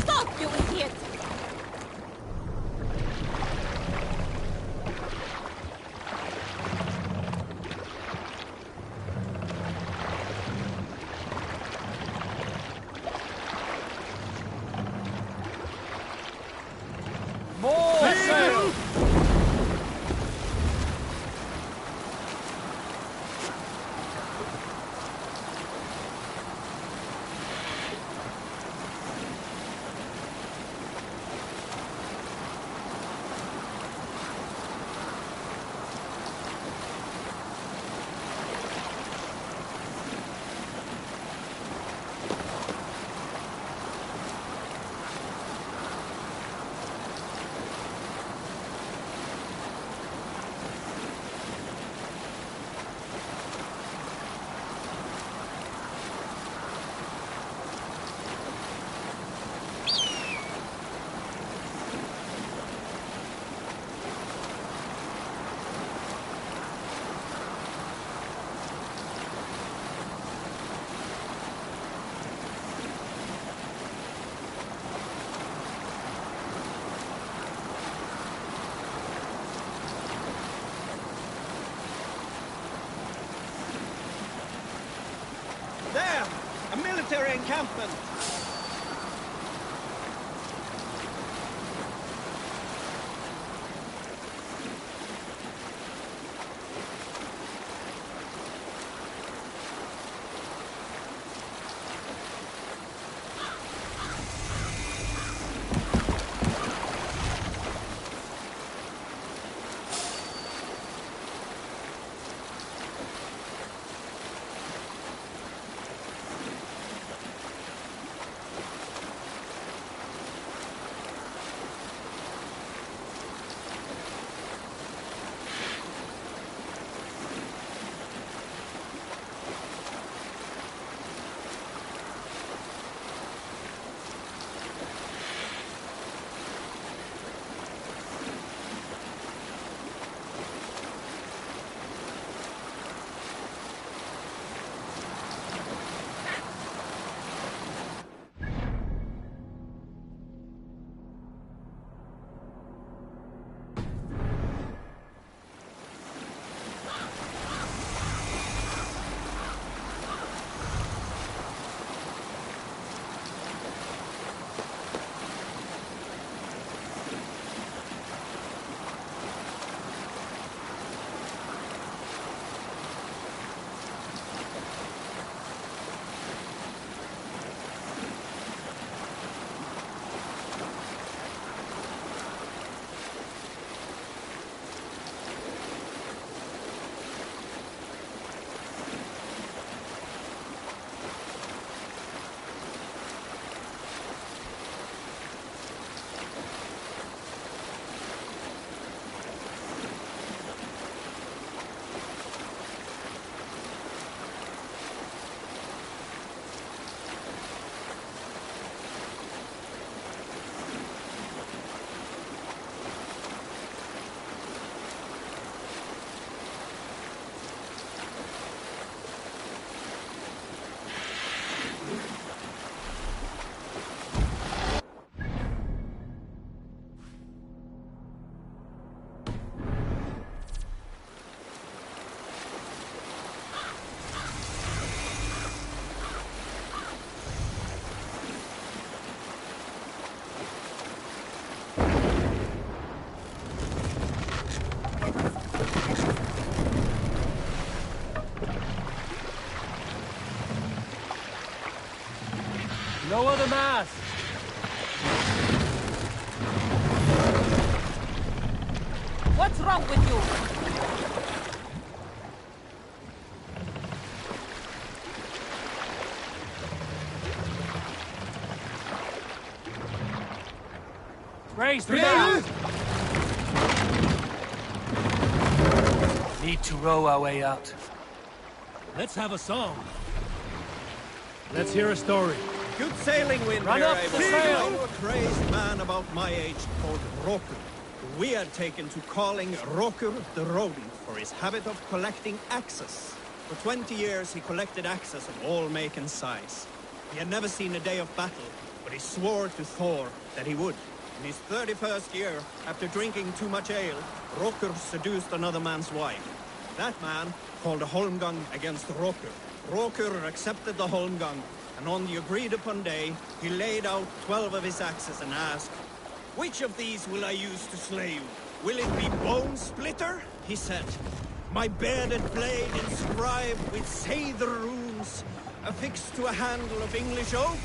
Stop, you idiot! More sail! There! A military encampment! No other mass! What's wrong with you? Raise the mast! Need to row our way out. Let's have a song. Let's hear a story. Good sailing wind Run here, up I the believe. sail! I know a crazed man about my age called Roku, who we had taken to calling Rokur the Rodent for his habit of collecting axes. For 20 years he collected axes of all make and size. He had never seen a day of battle, but he swore to Thor that he would. In his 31st year, after drinking too much ale, Rokur seduced another man's wife. That man called a holmgang against Rokur. Rokur accepted the holmgang, and on the agreed-upon day, he laid out 12 of his axes and asked, "Which of these will I use to slay you? Will it be Bone Splitter?" he said. "My bearded blade inscribed with Seidr runes, affixed to a handle of English oak?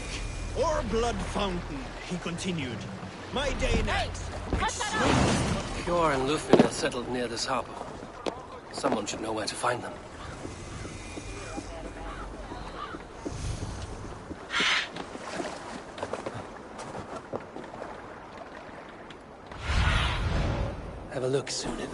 Or Blood Fountain?" he continued. "My day next." Pure and Lufin are settled near this harbor. Someone should know where to find them. Have a look, Sunan.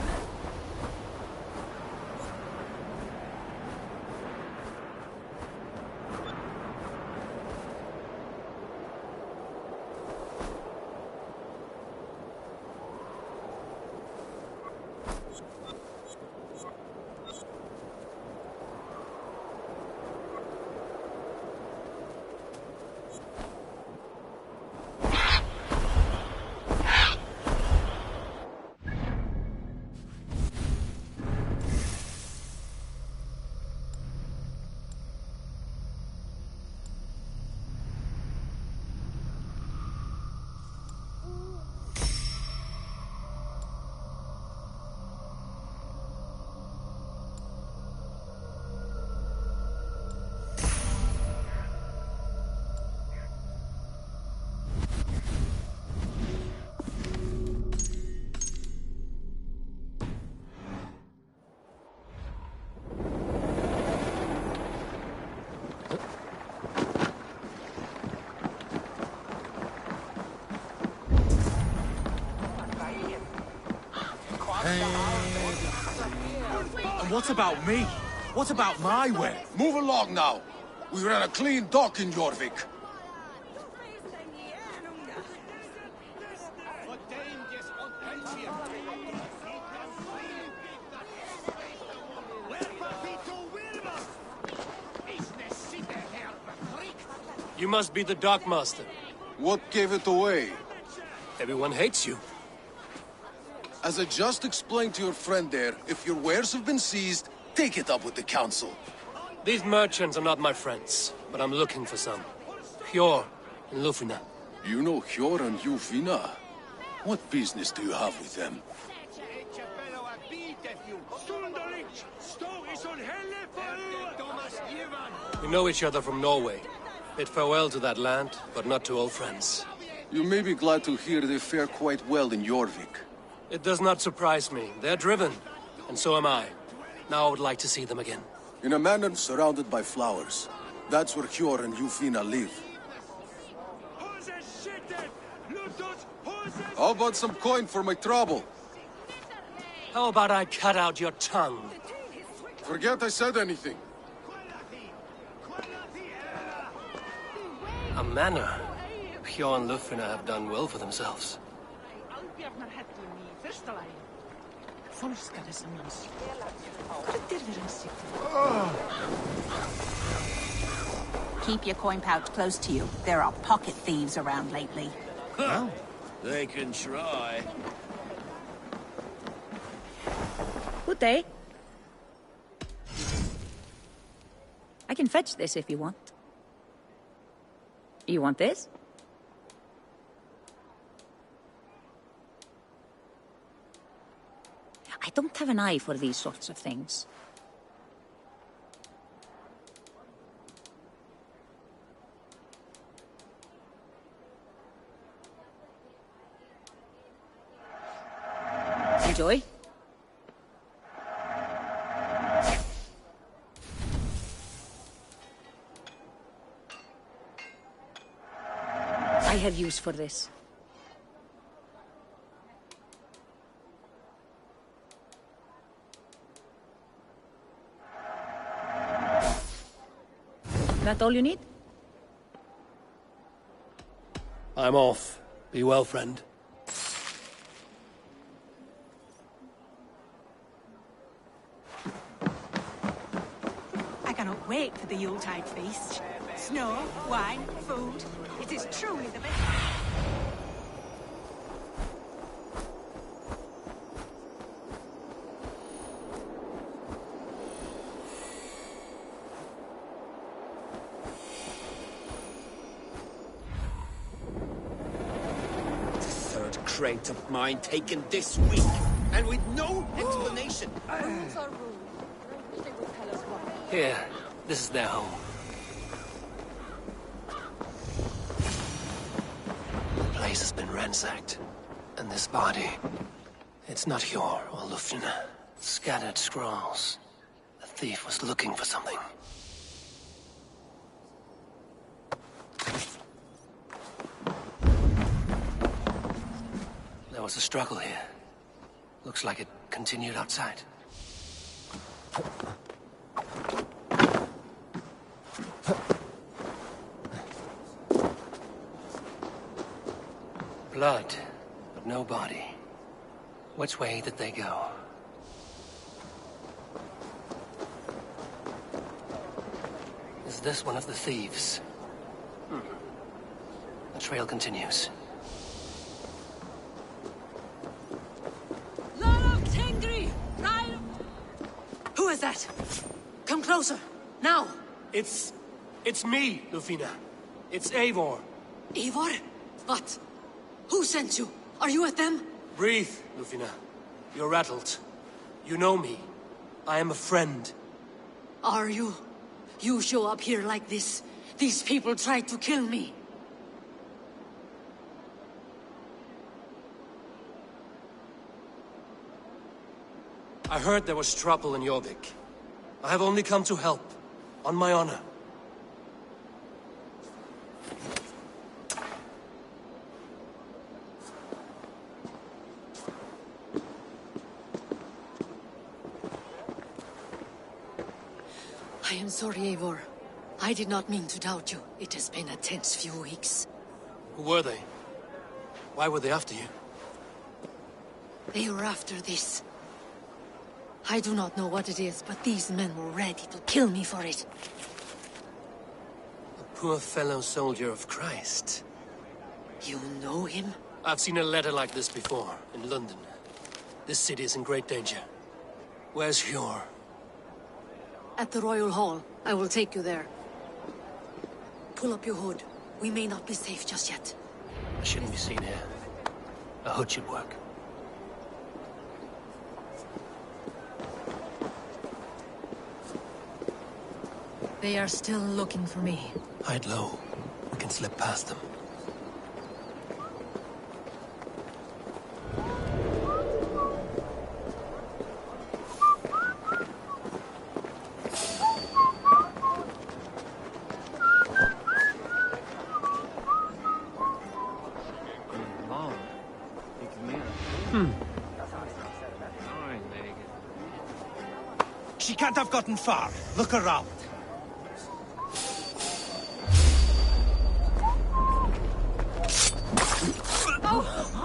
And what about me? What about my way? Move along now. We ran a clean dock in Jorvik. You must be the dockmaster. What gave it away? Everyone hates you. As I just explained to your friend there, if your wares have been seized, take it up with the council. These merchants are not my friends, but I'm looking for some. Hjor and Lufina. You know Hjor and Lufina? What business do you have with them? We know each other from Norway. Bid farewell to that land, but not to old friends. You may be glad to hear they fare quite well in Jorvik. It does not surprise me. They're driven, and so am I. Now I would like to see them again. In a manor surrounded by flowers. That's where Hjor and Lufina live. How about some coin for my trouble? How about I cut out your tongue? Forget I said anything. A manor. Hjor and Lufina have done well for themselves. Keep your coin pouch close to you. There are pocket thieves around lately. Well, they can try. Good day. I can fetch this if you want. You want this? I don't have an eye for these sorts of things. Enjoy. I have use for this. That all you need? I'm off. Be well, friend. I cannot wait for the Yuletide feast. Snow, wine, food. It is truly the best. Crate of mine taken this week, and with no explanation. Rules are rules. I wish they would tell us why. Here, this is their home. The place has been ransacked. And this body, it's not Hjor or Lufina. Scattered scrolls. The thief was looking for something. There was a struggle here. Looks like it continued outside. Blood, but no body. Which way did they go? Is this one of the thieves? The trail continues. Who is that? Come closer, now! It's me, Lufina. It's Eivor. Eivor? What? Who sent you? Are you with them? Breathe, Lufina. You're rattled. You know me. I am a friend. Are you? You show up here like this. These people tried to kill me. I heard there was trouble in Jorvik. I have only come to help. On my honor. I am sorry, Eivor. I did not mean to doubt you. It has been a tense few weeks. Who were they? Why were they after you? They were after this. I do not know what it is, but these men were ready to kill me for it. A poor fellow soldier of Christ. You know him? I've seen a letter like this before, in London. This city is in great danger. Where's Hjor? At the Royal Hall. I will take you there. Pull up your hood. We may not be safe just yet. I shouldn't be seen here. A hood should work. They are still looking for me. Hide low. We can slip past them. She can't have gotten far. Look around.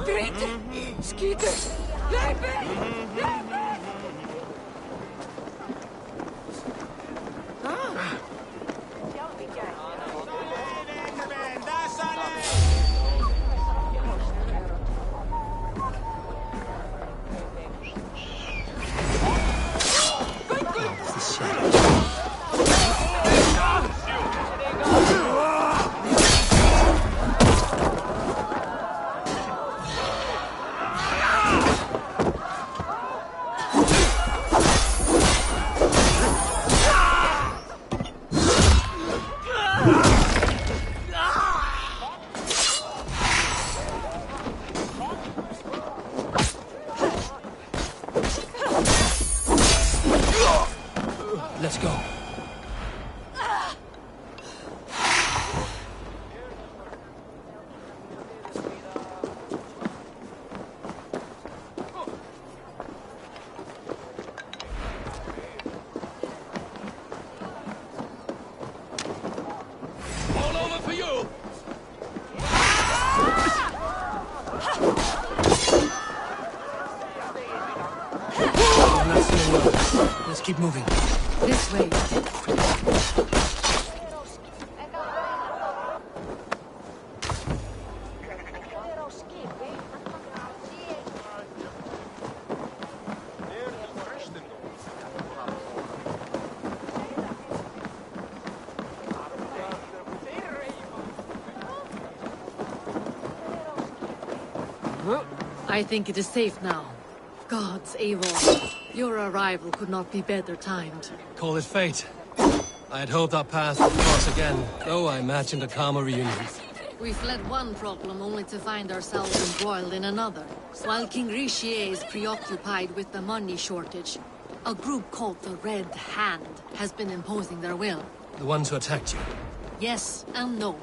Grete! Skeeter! Blijven! Blijven! keep moving. This way. I think it is safe now. Gods, Eivor, your arrival could not be better timed. Call it fate. I had hoped our paths would cross again, though I imagined a calmer reunion. We fled one problem only to find ourselves embroiled in another. While King Richier is preoccupied with the money shortage, a group called the Red Hand has been imposing their will. The ones who attacked you? Yes and no.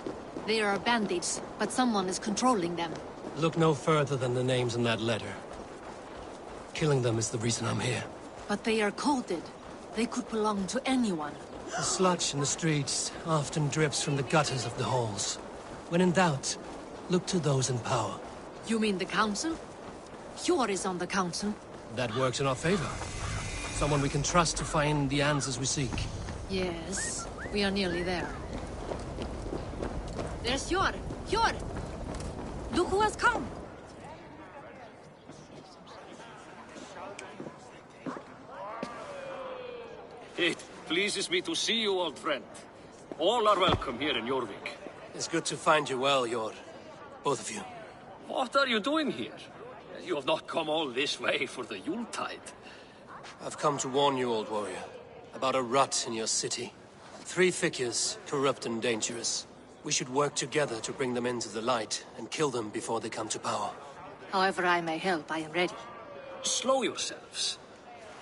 They are bandits, but someone is controlling them. Look no further than the names in that letter. Killing them is the reason I'm here. But they are coded. They could belong to anyone. The sludge in the streets often drips from the gutters of the halls. When in doubt, look to those in power. You mean the council? Hjor is on the council. That works in our favor. Someone we can trust to find the answers we seek. Yes, we are nearly there. There's Hjor! Hjor! Look who has come! It pleases me to see you, old friend. All are welcome here in Jorvik. It's good to find you well, Hjor. Both of you. What are you doing here? You have not come all this way for the Yuletide. I've come to warn you, old warrior, about a rot in your city. 3 figures, corrupt and dangerous. We should work together to bring them into the light and kill them before they come to power. However I may help, I am ready. Slow yourselves.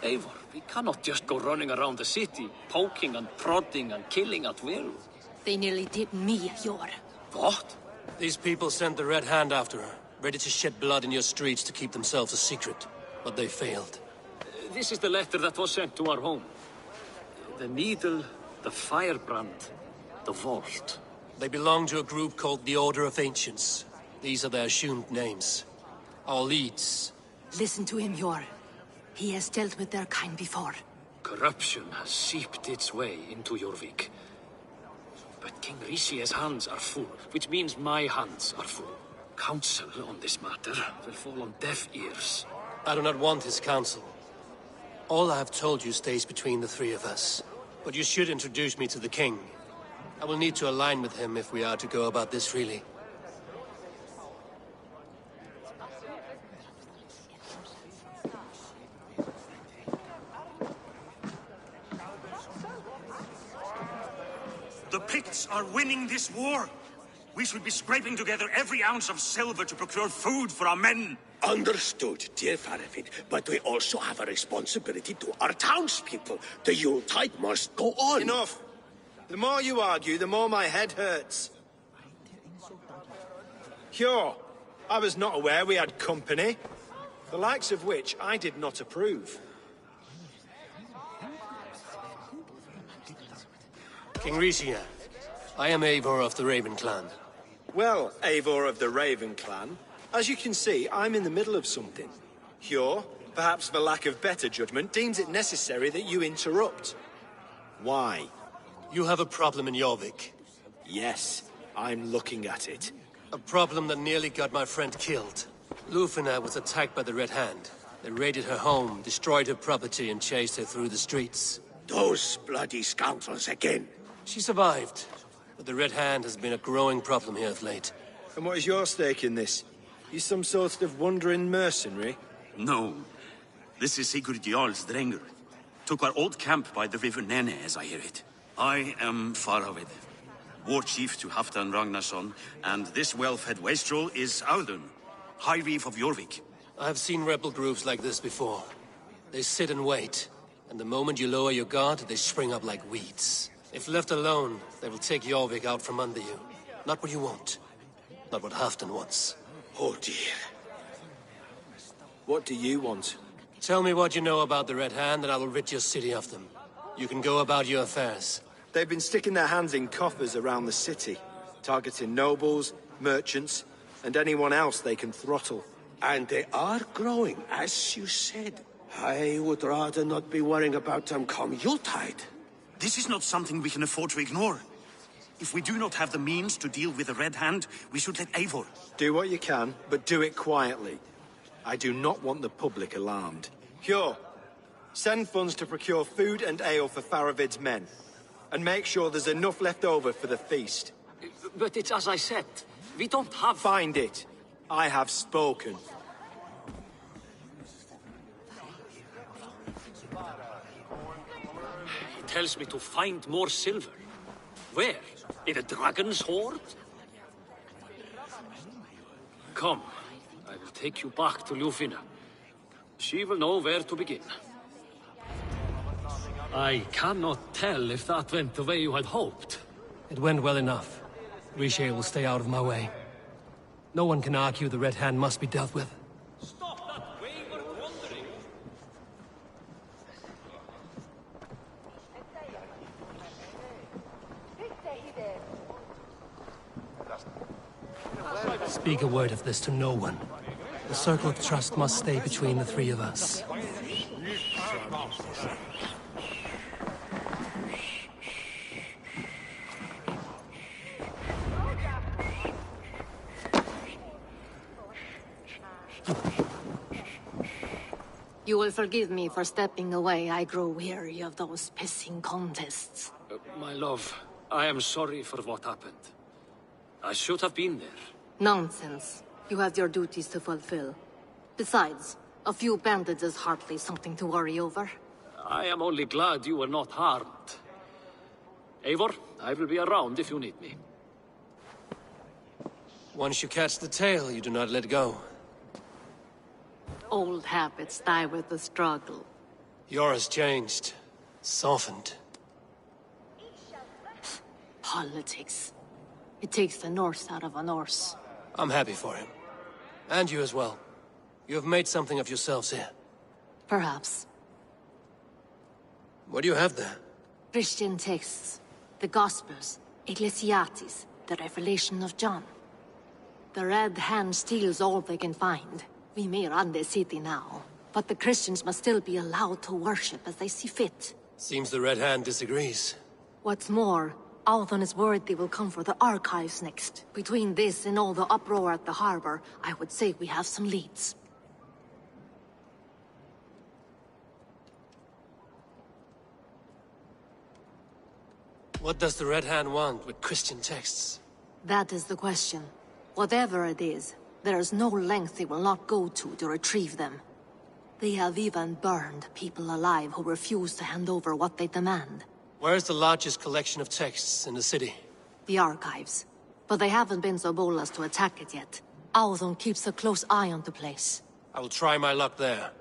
Eivor, we cannot just go running around the city, poking and prodding and killing at will. They nearly did me, Hjor. What? These people sent the Red Hand after her, ready to shed blood in your streets to keep themselves a secret. But they failed. This is the letter that was sent to our home. The needle, the firebrand, the vault. They belong to a group called the Order of Ancients. These are their assumed names. Our leads. Listen to him, Hjor. He has dealt with their kind before. Corruption has seeped its way into Jorvik. But King Richier's hands are full, which means my hands are full. Counsel on this matter will fall on deaf ears. I do not want his counsel. All I have told you stays between the 3 of us. But you should introduce me to the king. I will need to align with him if we are to go about this freely. The Picts are winning this war. We should be scraping together every ounce of silver to procure food for our men. Understood, dear Faravin, but we also have a responsibility to our townspeople. The Yuletide must go on. Enough! The more you argue, the more my head hurts. Hjor, I was not aware we had company, the likes of which I did not approve. King Richier, I am Eivor of the Raven Clan. Well, Eivor of the Raven Clan, as you can see, I'm in the middle of something. Hjor, perhaps for lack of better judgment, deems it necessary that you interrupt. Why? You have a problem in Jorvik. Yes, I'm looking at it. A problem that nearly got my friend killed. Lufina was attacked by the Red Hand. They raided her home, destroyed her property, and chased her through the streets. Those bloody scoundrels again. She survived, but the Red Hand has been a growing problem here of late. And what is your stake in this? You some sort of wandering mercenary? No. This is Sigurd Jarl's Drenger. Took our old camp by the river Nene, as I hear it. I am Faravin, war chief to Halfdan Ragnarsson, and this well-fed wastrel is Audun, High Reeve of Jorvik. I have seen rebel groups like this before. They sit and wait, and the moment you lower your guard, they spring up like weeds. If left alone, they will take Jorvik out from under you. Not what you want. Not what Halfdan wants. Oh dear. What do you want? Tell me what you know about the Red Hand, and I will rid your city of them. You can go about your affairs. They've been sticking their hands in coffers around the city, targeting nobles, merchants, and anyone else they can throttle. And they are growing, as you said. I would rather not be worrying about them come Yuletide. This is not something we can afford to ignore. If we do not have the means to deal with the Red Hand, we should let Eivor. Do what you can, but do it quietly. I do not want the public alarmed. Cure. Send funds to procure food and ale for Faravid's men. And make sure there's enough left over for the feast. But it's as I said. We don't have... Find it. I have spoken. He tells me to find more silver. Where? In a dragon's hoard? Come, I will take you back to Ljufina. She will know where to begin. I cannot tell if that went the way you had hoped. It went well enough. Riche will stay out of my way. No one can argue the Red Hand must be dealt with. Stop that wayward wandering! Speak a word of this to no one. The circle of trust must stay between the three of us. You will forgive me for stepping away. I grow weary of those pissing contests. My love, I am sorry for what happened. I should have been there. Nonsense. You have your duties to fulfill. Besides, a few bandits is hardly something to worry over. I am only glad you were not harmed. Eivor, I will be around if you need me. Once you catch the tail, you do not let go. Old habits die with the struggle. Yours changed. Softened. Politics. It takes the Norse out of a Norse. I'm happy for him. And you as well. You have made something of yourselves here. Perhaps. What do you have there? Christian texts. The Gospels. Ecclesiastes. The Revelation of John. The Red Hand steals all they can find. We may run the city now, but the Christians must still be allowed to worship as they see fit. Seems the Red Hand disagrees. What's more, Althon is worried they will come for the archives next. Between this and all the uproar at the harbor, I would say we have some leads. What does the Red Hand want with Christian texts? That is the question. Whatever it is, there is no length they will not go to retrieve them. They have even burned people alive who refuse to hand over what they demand. Where's the largest collection of texts in the city? The archives. But they haven't been so bold as to attack it yet. Althon keeps a close eye on the place. I will try my luck there.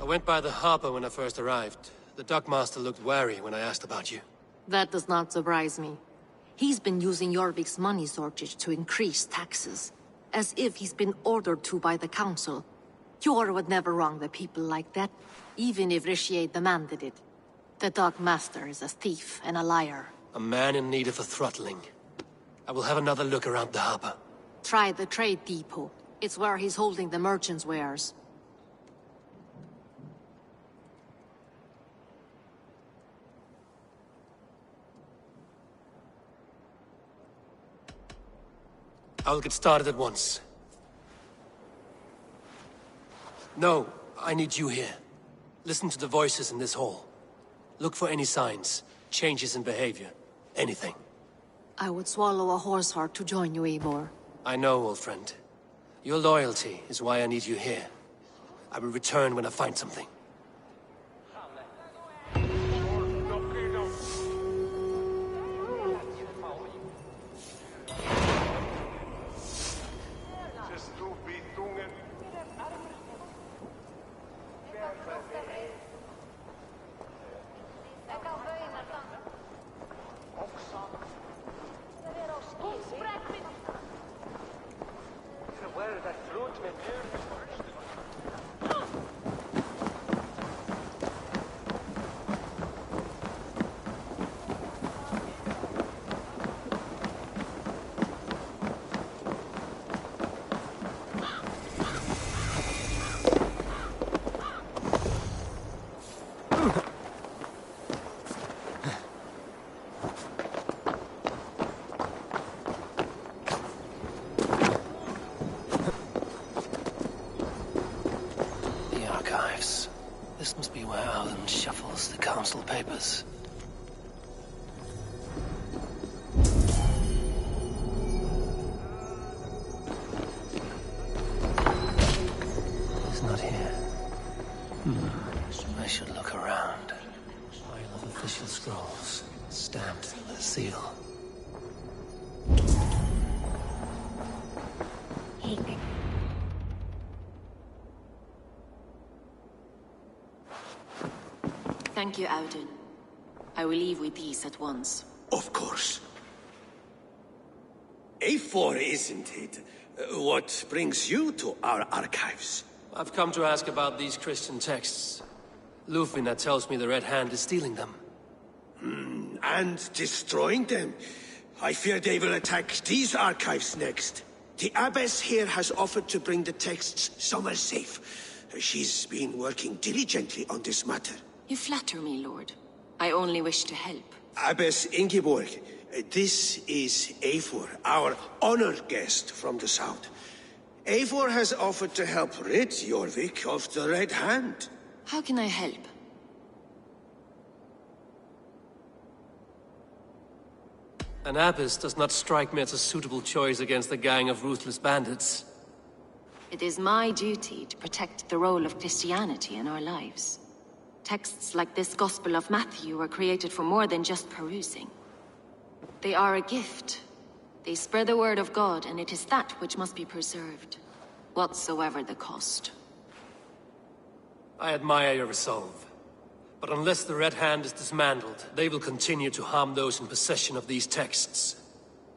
I went by the harbor when I first arrived. The dockmaster looked wary when I asked about you. That does not surprise me. He's been using Jorvik's money shortage to increase taxes. As if he's been ordered to by the council. Hjor would never wrong the people like that, even if Riche demanded it. The dockmaster is a thief and a liar. A man in need of a throttling. I will have another look around the harbor. Try the trade depot. It's where he's holding the merchants' wares. I'll get started at once. No, I need you here. Listen to the voices in this hall. Look for any signs, changes in behavior, anything. I would swallow a horse heart to join you, Eivor. I know, old friend. Your loyalty is why I need you here. I will return when I find something. This must be where Alan shuffles the council papers. He's not here. I should look around. Pile of official scrolls, stamped with a seal. Thank you, Auden. I will leave with these at once. Of course. A4, isn't it? What brings you to our archives? I've come to ask about these Christian texts. Lufina tells me the Red Hand is stealing them. And destroying them. I fear they will attack these archives next. The Abbess here has offered to bring the texts somewhere safe. She's been working diligently on this matter. You flatter me, Lord. I only wish to help. Abbess Ingeborg, this is Eivor, our honored guest from the south. Eivor has offered to help rid Jorvik of the Red Hand. How can I help? An abbess does not strike me as a suitable choice against a gang of ruthless bandits. It is my duty to protect the role of Christianity in our lives. Texts like this Gospel of Matthew were created for more than just perusing. They are a gift. They spread the word of God, and it is that which must be preserved, whatsoever the cost. I admire your resolve. But unless the Red Hand is dismantled, they will continue to harm those in possession of these texts.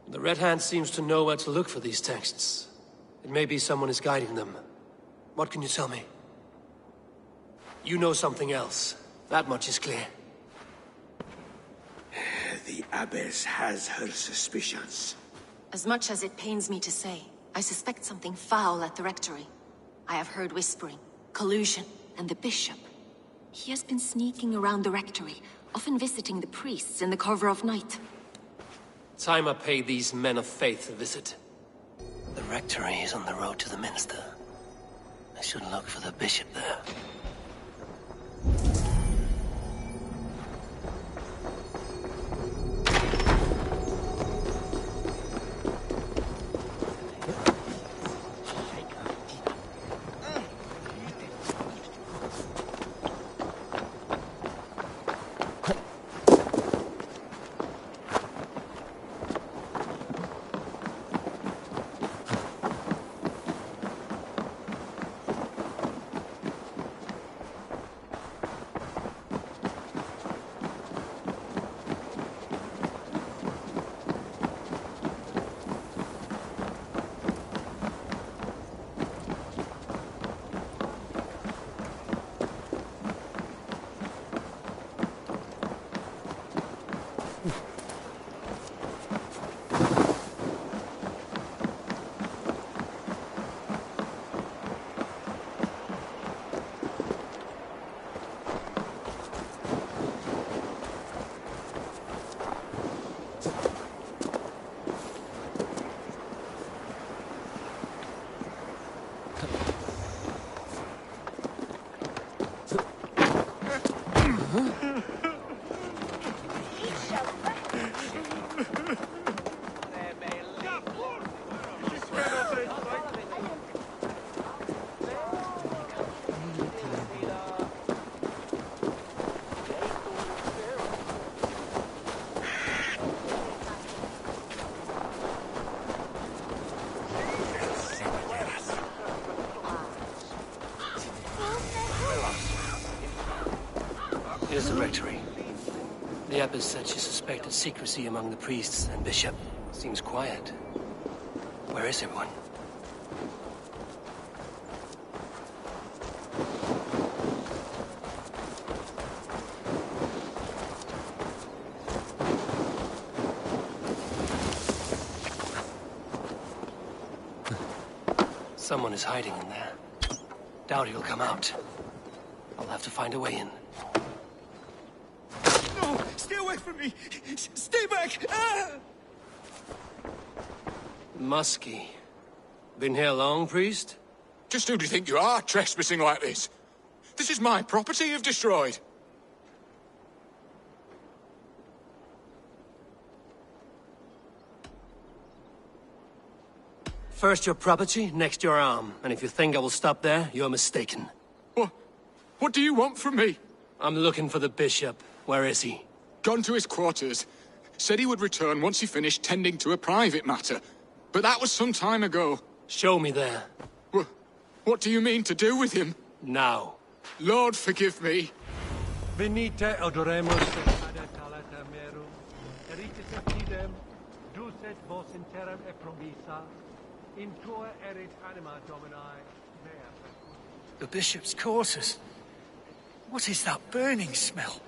The Red Hand seems to know where to look for these texts. It may be someone is guiding them. What can you tell me? You know something else. That much is clear. The Abbess has her suspicions. As much as it pains me to say, I suspect something foul at the rectory. I have heard whispering, collusion, and the bishop. He has been sneaking around the rectory, often visiting the priests in the cover of night. Time I pay these men of faith a visit. The rectory is on the road to the minster. I should look for the bishop there. Here's the rectory. The abbess said she suspected secrecy among the priests and bishop. Seems quiet. Where is everyone? Someone is hiding in there. Doubt he'll come out. I'll have to find a way in. No! Stay away from me! Stay back! Ah! Muskie. Been here long, priest? Just who do you think you are, trespassing like this? This is my property you've destroyed. First your property, next your arm. And if you think I will stop there, you're mistaken. What do you want from me? I'm looking for the bishop. Where is he? Gone to his quarters. Said he would return once he finished tending to a private matter. But that was some time ago. Show me there. What do you mean to do with him? Now. Lord, forgive me. Venite adoremus ad alata merum, eritis fidem, ducet vos in terram e promissa, in tua erit anima Domini, mea. The bishop's quarters. What is that burning smell?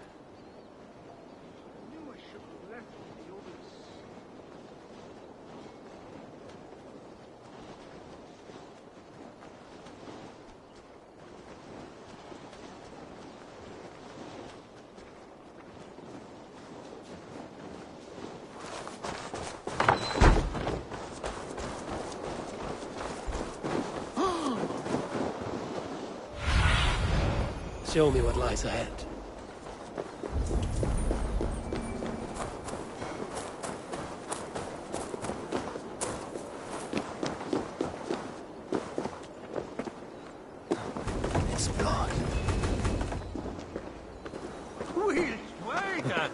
Show me what lies ahead. It's blood. Wait then!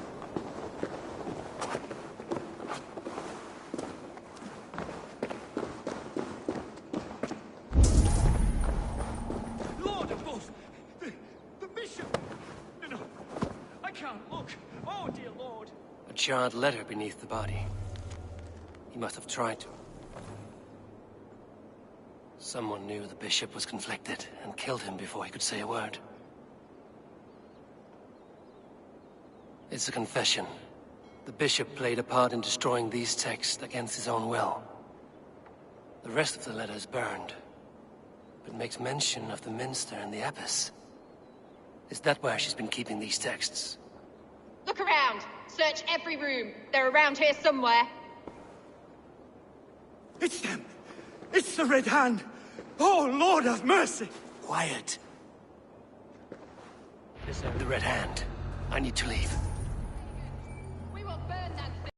Lord above! The bishop! No, I can't look. Oh, dear Lord. A charred letter beneath the body. He must have tried to. Someone knew the bishop was conflicted and killed him before he could say a word. It's a confession. The bishop played a part in destroying these texts against his own will. The rest of the letter is burned, but makes mention of the minster and the abbess. Is that where she's been keeping these texts? Look around. Search every room. They're around here somewhere. It's them! It's the Red Hand! Oh, Lord have mercy! Quiet. Is the Red Hand? I need to leave. We will burn that thing.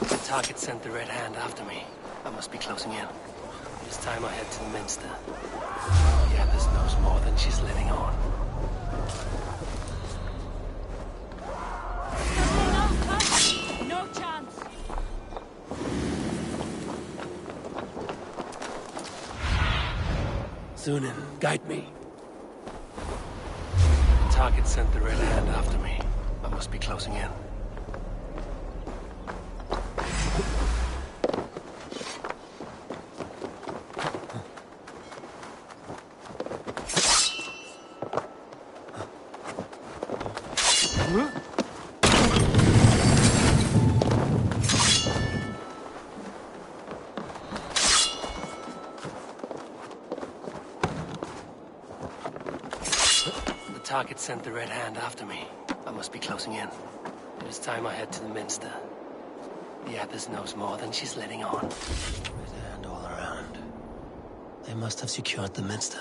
The target sent the Red Hand after me. I must be closing in. It is time I head to the minster. The abbess knows more than she's letting on. No chance. Zunin, guide me. The target sent the Red Hand after me. I must be closing in. The target sent the Red Hand after me. I must be closing in. It is time I head to the minster. The abbess knows more than she's letting on. Red Hand all around. They must have secured the minster.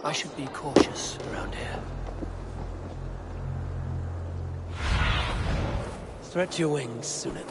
I should be cautious around here. Stretch your wings, Sunan.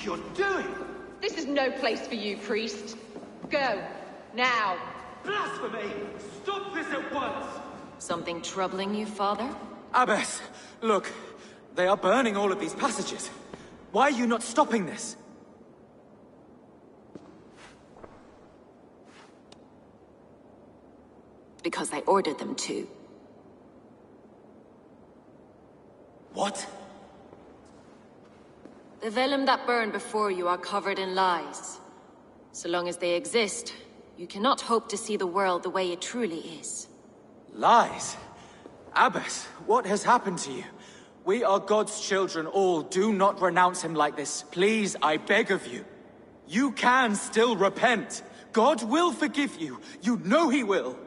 You're doing? This is no place for you, priest. Go. Now. Blasphemy! Stop this at once! Something troubling you, father? Abbess, look. They are burning all of these passages. Why are you not stopping this? Because I ordered them to. What? The vellum that burn before you are covered in lies. So long as they exist, you cannot hope to see the world the way it truly is. Lies? Abbess, what has happened to you? We are God's children all. Do not renounce him like this. Please, I beg of you. You can still repent. God will forgive you. You know he will.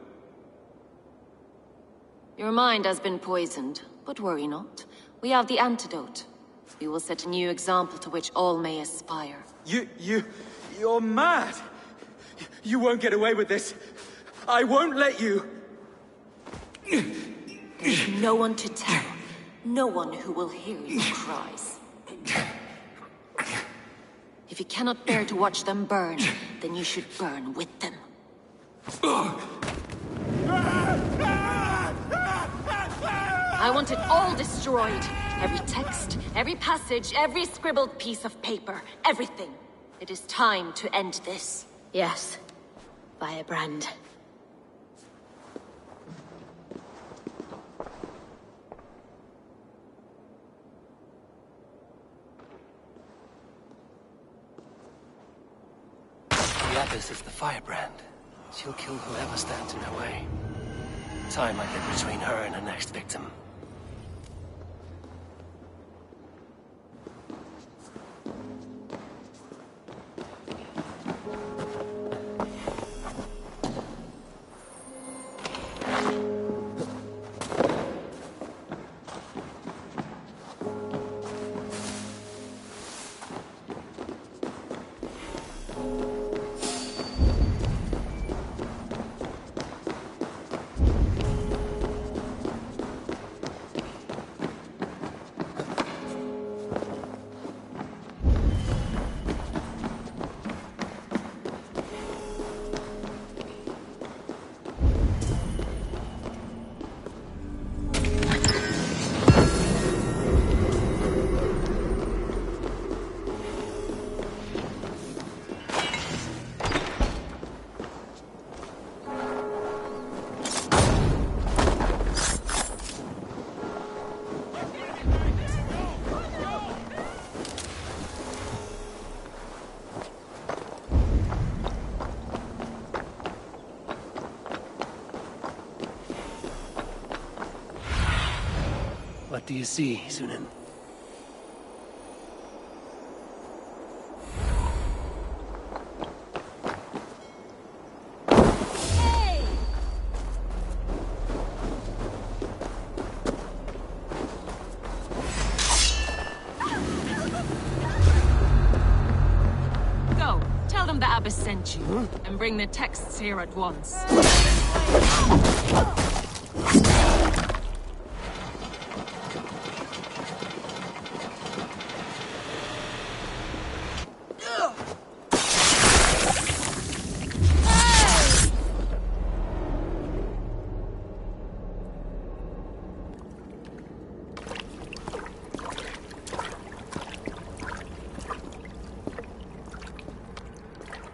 Your mind has been poisoned, but worry not. We have the antidote. We will set a new example to which all may aspire. You're mad! You won't get away with this. I won't let you! There's no one to tell. No one who will hear your cries. If you cannot bear to watch them burn, then you should burn with them. I want it all destroyed. Every text, every passage, every scribbled piece of paper, everything. It is time to end this. Yes. Firebrand. The Abbess is the firebrand. She'll kill whoever stands in her way. Time might get between her and her next victim. What do you see, Sunan? Go. Tell them the Abbess sent you, and bring the texts here at once.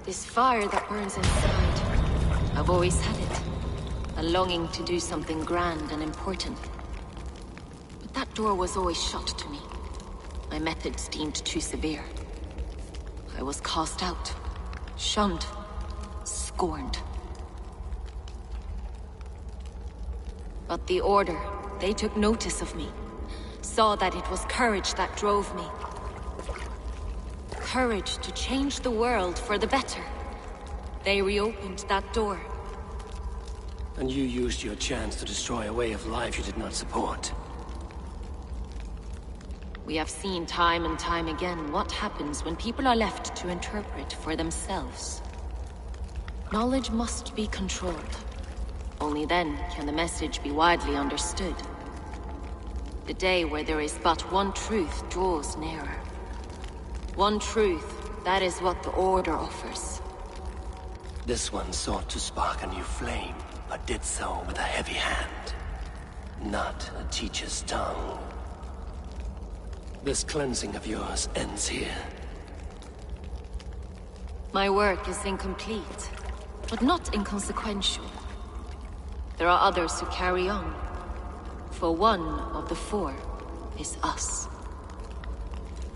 This fire that burns inside, I've always had it. A longing to do something grand and important. But that door was always shut to me. My methods deemed too severe. I was cast out, shunned, scorned. But the Order, they took notice of me. Saw that it was courage that drove me. Courage to change the world for the better. They reopened that door. And you used your chance to destroy a way of life you did not support. We have seen time and time again what happens when people are left to interpret for themselves. Knowledge must be controlled. Only then can the message be widely understood. The day where there is but one truth draws nearer. One truth, that is what the Order offers. This one sought to spark a new flame, but did so with a heavy hand. Not a teacher's tongue. This cleansing of yours ends here. My work is incomplete, but not inconsequential. There are others who carry on. For one of the four is us.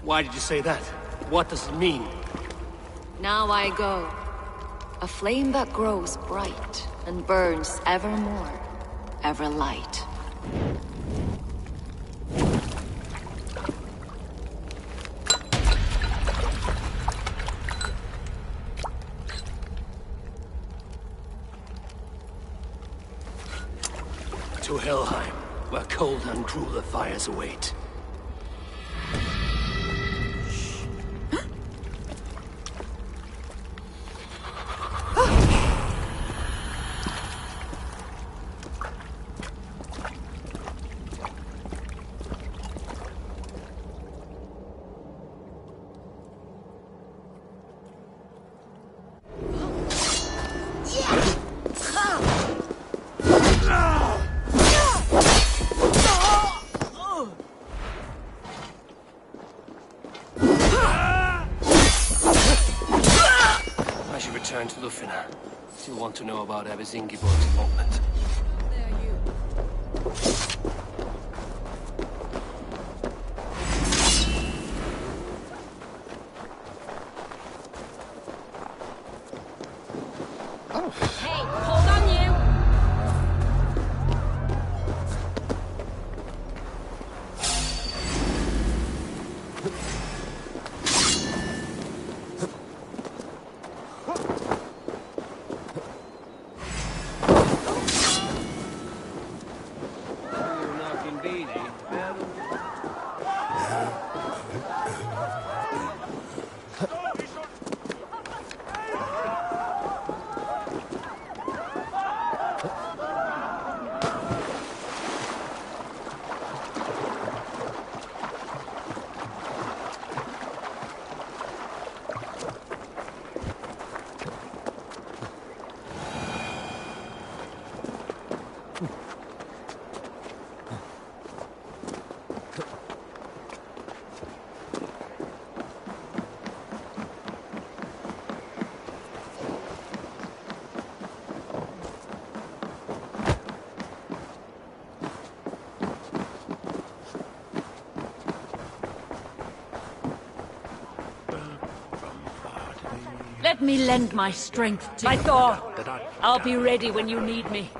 Why did you say that? What does it mean? Now I go. A flame that grows bright and burns ever more, ever light. To Helheim, where cold and crueler fires await. Return to Lufina. Still want to know about Abbess Ingeborg's involvement. Hey, hold on you! Let me lend my strength to you. Thor, I'll be ready when you need me.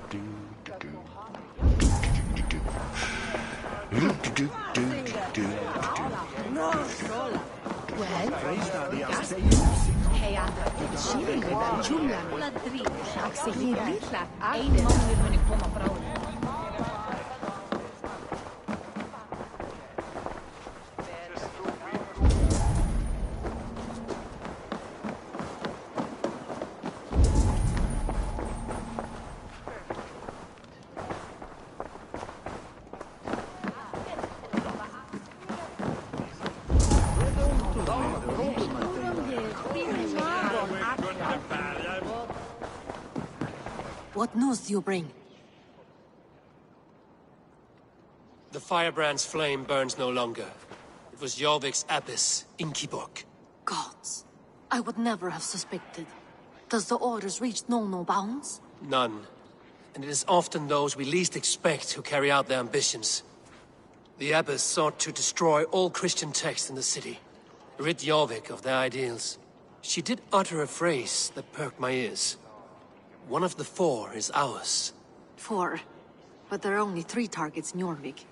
What news do you bring? The firebrand's flame burns no longer. It was Jorvik's abbess, Inkiborg. Gods. I would never have suspected. Does the orders reach no bounds? None. And it is often those we least expect who carry out their ambitions. The abbess sought to destroy all Christian texts in the city, rid Jorvik of their ideals. She did utter a phrase that perked my ears. One of the 4 is ours. 4? But there are only 3 targets in Jorvik.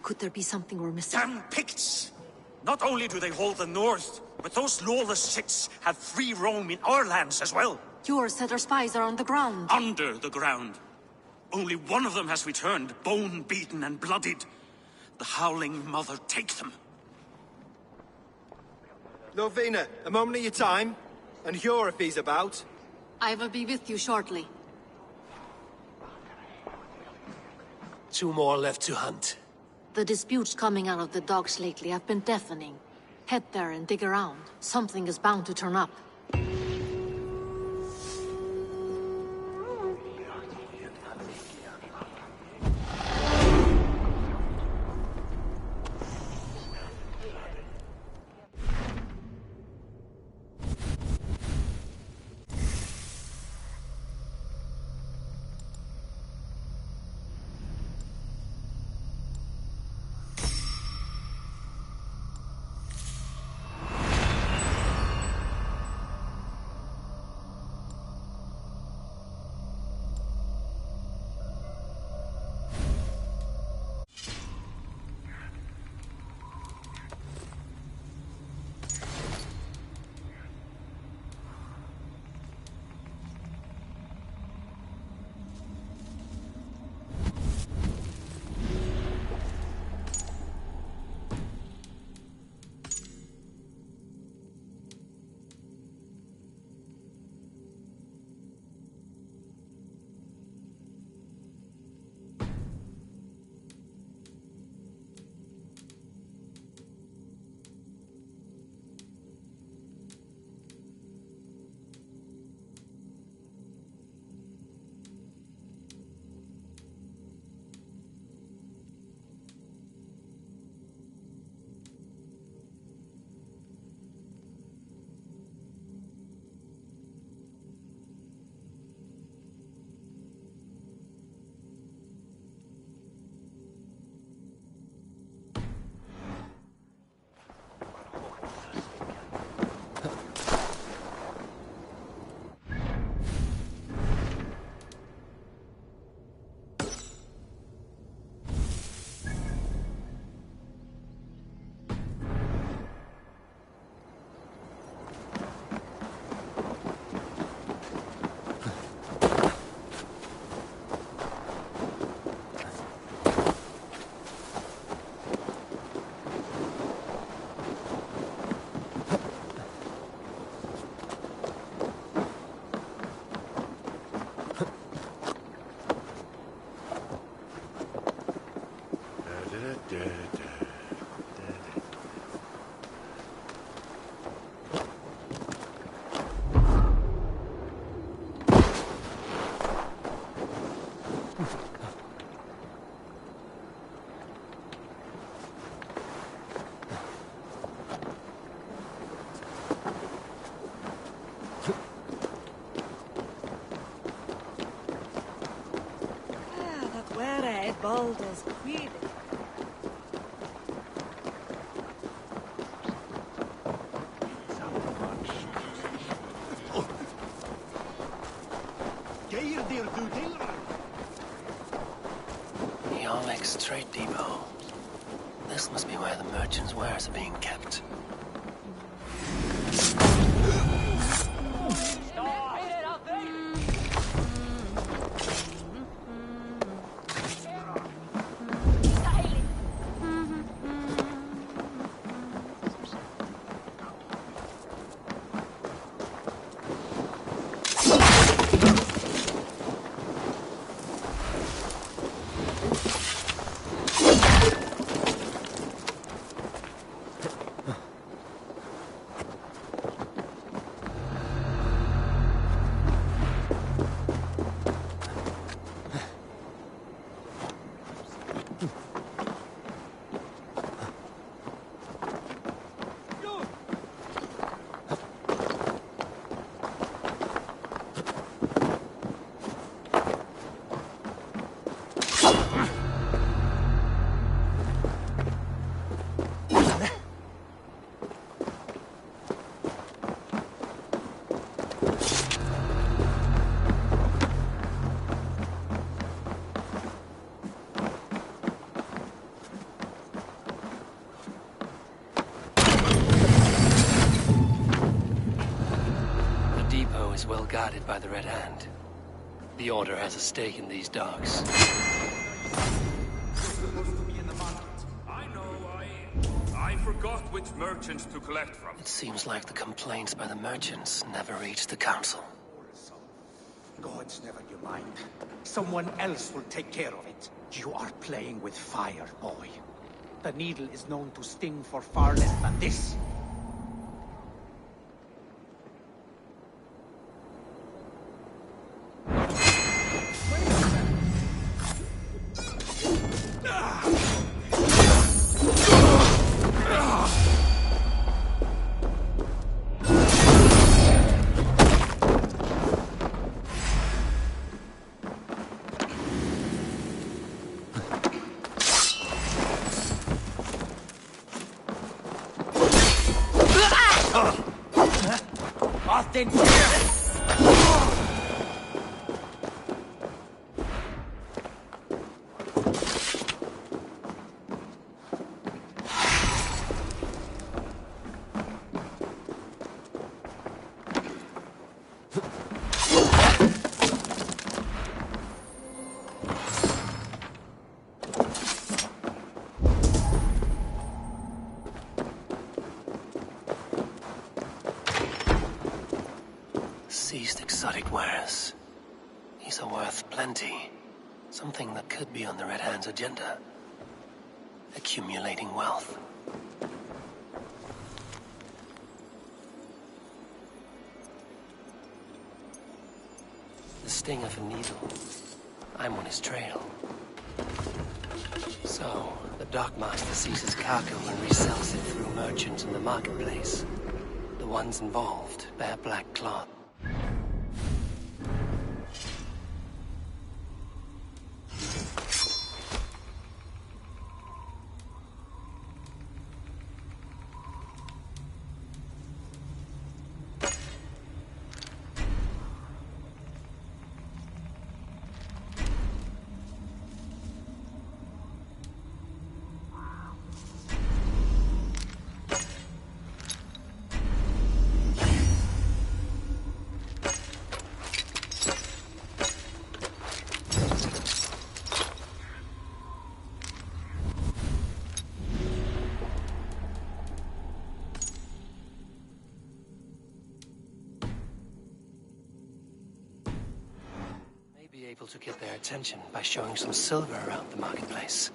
Could there be something we're missing? Damn Picts! Not only do they hold the north, but those lawless shits have free roam in our lands as well. Yours said our spies are on the ground. Under the ground. Only one of them has returned, bone-beaten and bloodied. The Howling Mother take them. Lovina, a moment of your time. And Hjor if he's about. I will be with you shortly. 2 more left to hunt. The disputes coming out of the docks lately have been deafening. Head there and dig around. Something is bound to turn up. Boulders, really. Jorvik's trade depot. This must be where the merchants' wares are being kept. Well guarded by the Red Hand. The Order has a stake in these docks. I forgot which merchants to collect from. It seems like the complaints by the merchants never reached the council. Gods, never you mind. Someone else will take care of it. You are playing with fire, boy. The needle is known to sting for far less than this. Seized exotic wares. These are worth plenty. Something that could be on the Red Hand's agenda. Accumulating wealth. The sting of a needle. I'm on his trail. So, the dockmaster sees his cargo and resells it through merchants in the marketplace. The ones involved bear black cloth. Able to get their attention by showing some silver around the marketplace.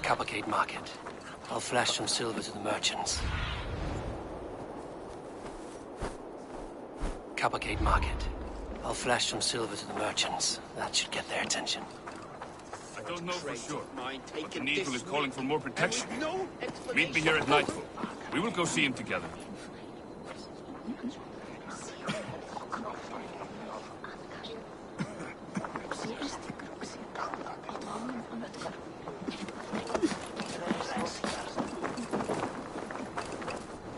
Coppergate Market. I'll flash some silver to the merchants. Coppergate Market. I'll flash some silver to the merchants. That should get their attention. I don't know for sure, but the Needle is calling for more protection. Meet me here at nightfall. We will go see him together.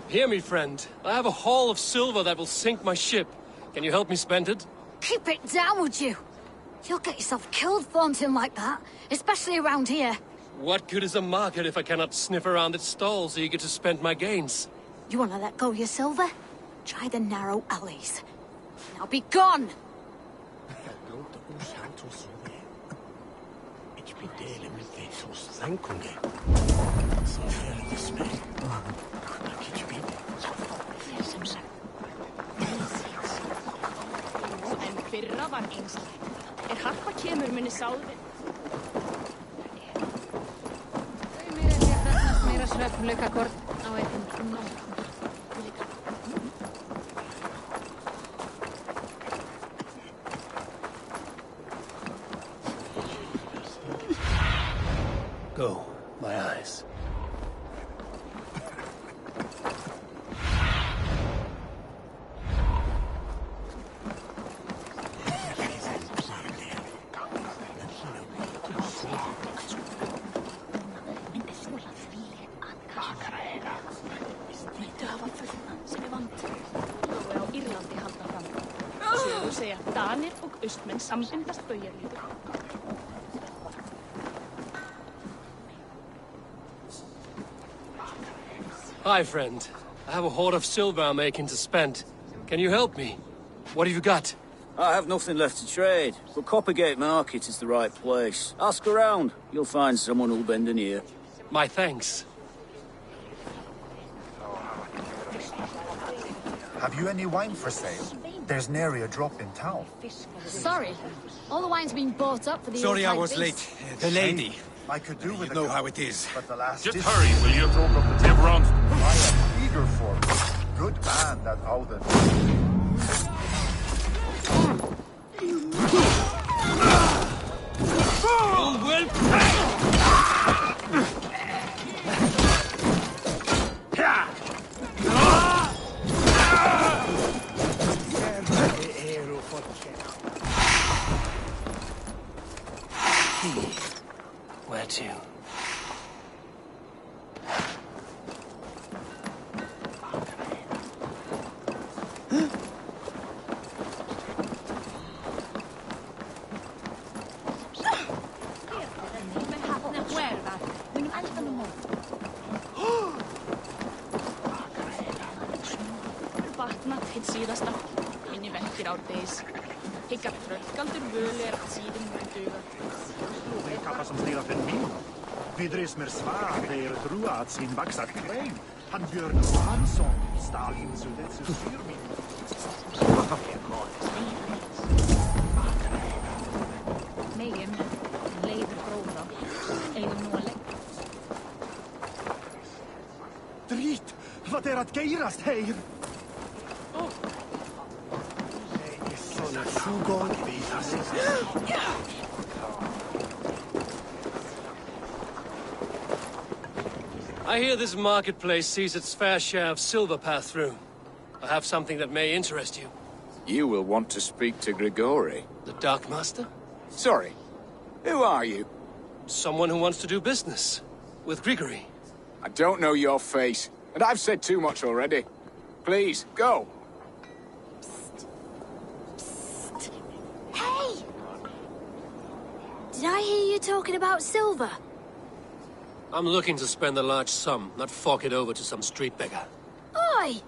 Hear me, friend. I have a haul of silver that will sink my ship. Can you help me spend it? Keep it down, would you? You'll get yourself killed flaunting like that, especially around here. What good is a market if I cannot sniff around its stalls eager to spend my gains? You want to let go of your silver? Try the narrow alleys. Now be gone! En fyrra var einstætt. Harpa kemur muni sáði. Meira svefnleikakort á einn. Go, my eyes. Danir og austmenn sambindast baujarlítur. Hi, friend. I have a hoard of silver I'm aching to spend. Can you help me? What have you got? I have nothing left to trade, but Coppergate Market is the right place. Ask around. You'll find someone who'll bend an ear. My thanks. Have you any wine for sale? There's nary a drop in town. Sorry. All the wine's been bought up for the Sorry I Yuletide was feast. late. The lady. I could do with You know how it is. But the last Just hurry, will you? Tip round. I am eager for it. Good man, that Alden. You will pay! Where to? Vatnat hinn síðasta, minni ventir árdeis. Hyggar tröllgaldur völu að síðan duga. De kappa som stirrar för min. Vidris mer svär, det trua att sin vaxat kräm. Han Björn Hansson, Stalin sudet så syr min. Megin, leiður gróða, eigum nú að leggja. Drit! Vad är att geirast här? I hear this marketplace sees its fair share of silver pass through. I have something that may interest you. You will want to speak to Grigori. The Dark Master? Sorry. Who are you? Someone who wants to do business. With Grigori. I don't know your face, and I've said too much already. Please, go. Hey! Did I hear you talking about silver? I'm looking to spend a large sum, not fork it over to some street beggar. Oi!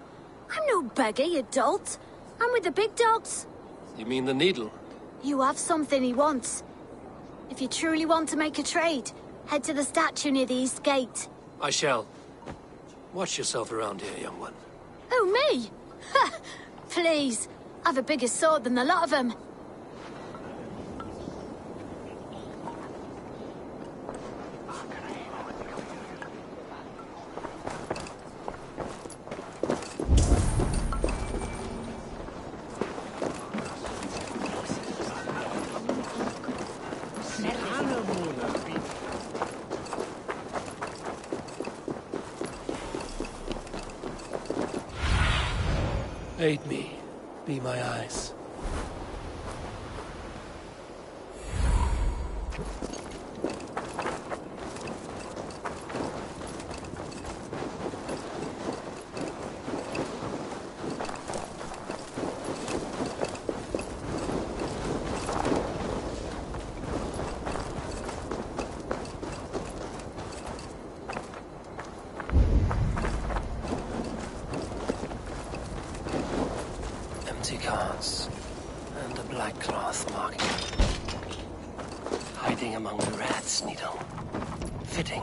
I'm no beggar, you dolt. I'm with the big dogs. You mean the Needle? You have something he wants. If you truly want to make a trade, head to the statue near the East Gate. I shall. Watch yourself around here, young one. Oh, me? Ha! Please. I've a bigger sword than the lot of them. Aid me. Be my eyes. Empty carts and a black cloth marking. Hiding among the rats, Needle. Fitting.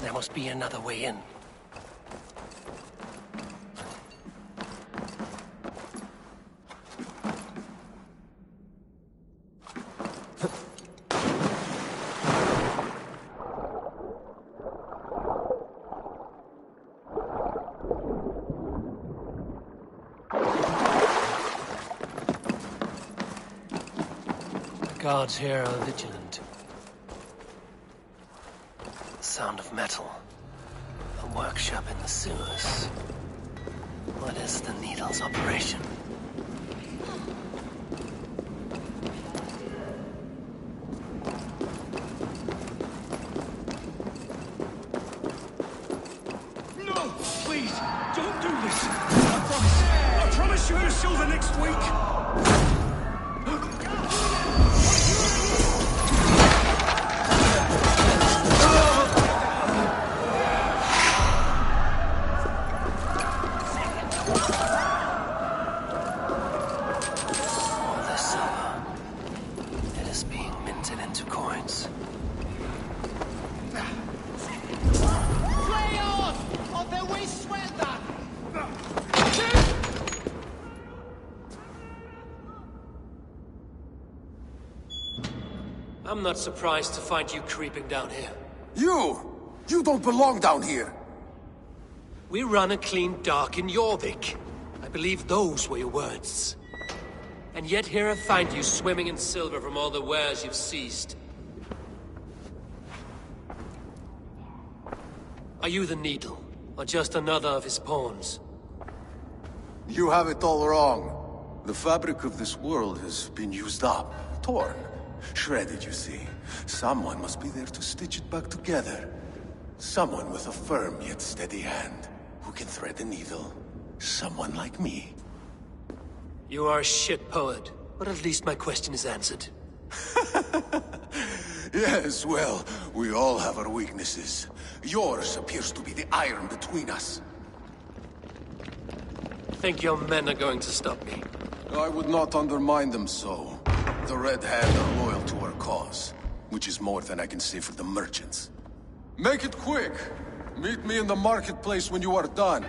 There must be another way in. The guards here are vigilant. The sound of metal. A workshop in the sewers. What is the Needle's operation? No! Please, don't do this! I promise you the silver next week! I'm not surprised to find you creeping down here. You don't belong down here! We run a clean dock in Jorvik. I believe those were your words. And yet here I find you swimming in silver from all the wares you've seized. Are you the Needle, or just another of his pawns? You have it all wrong. The fabric of this world has been used up, torn, shredded, you see. Someone must be there to stitch it back together. Someone with a firm yet steady hand, who can thread the needle. Someone like me. You are a shit poet, but at least my question is answered. Yes, well, we all have our weaknesses. Yours appears to be the iron between us. Think your men are going to stop me? I would not undermine them so. The Red Hand are loyal to our cause, which is more than I can say for the merchants. Make it quick! Meet me in the marketplace when you are done.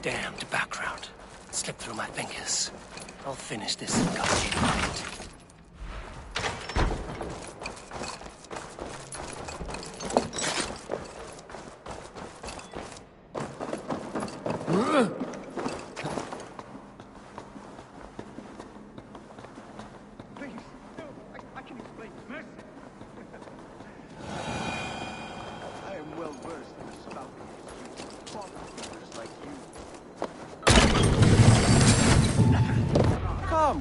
Damned background. Slipped through my fingers. I'll finish this and go behind.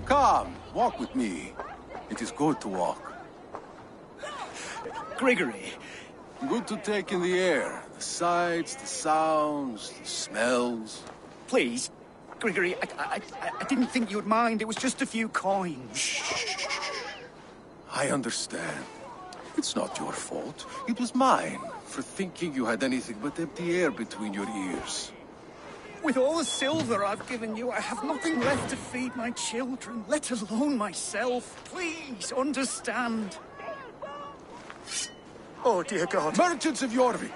Come, walk with me. It is good to walk. Gregory. Good to take in the air. The sights, the sounds, the smells. Please, Gregory, I didn't think you'd mind. It was just a few coins. I understand. It's not your fault. It was mine, for thinking you had anything but empty air between your ears. With all the silver I've given you, I have nothing left to feed my children, let alone myself. Please, understand. Oh, dear God. Merchants of Jorvik,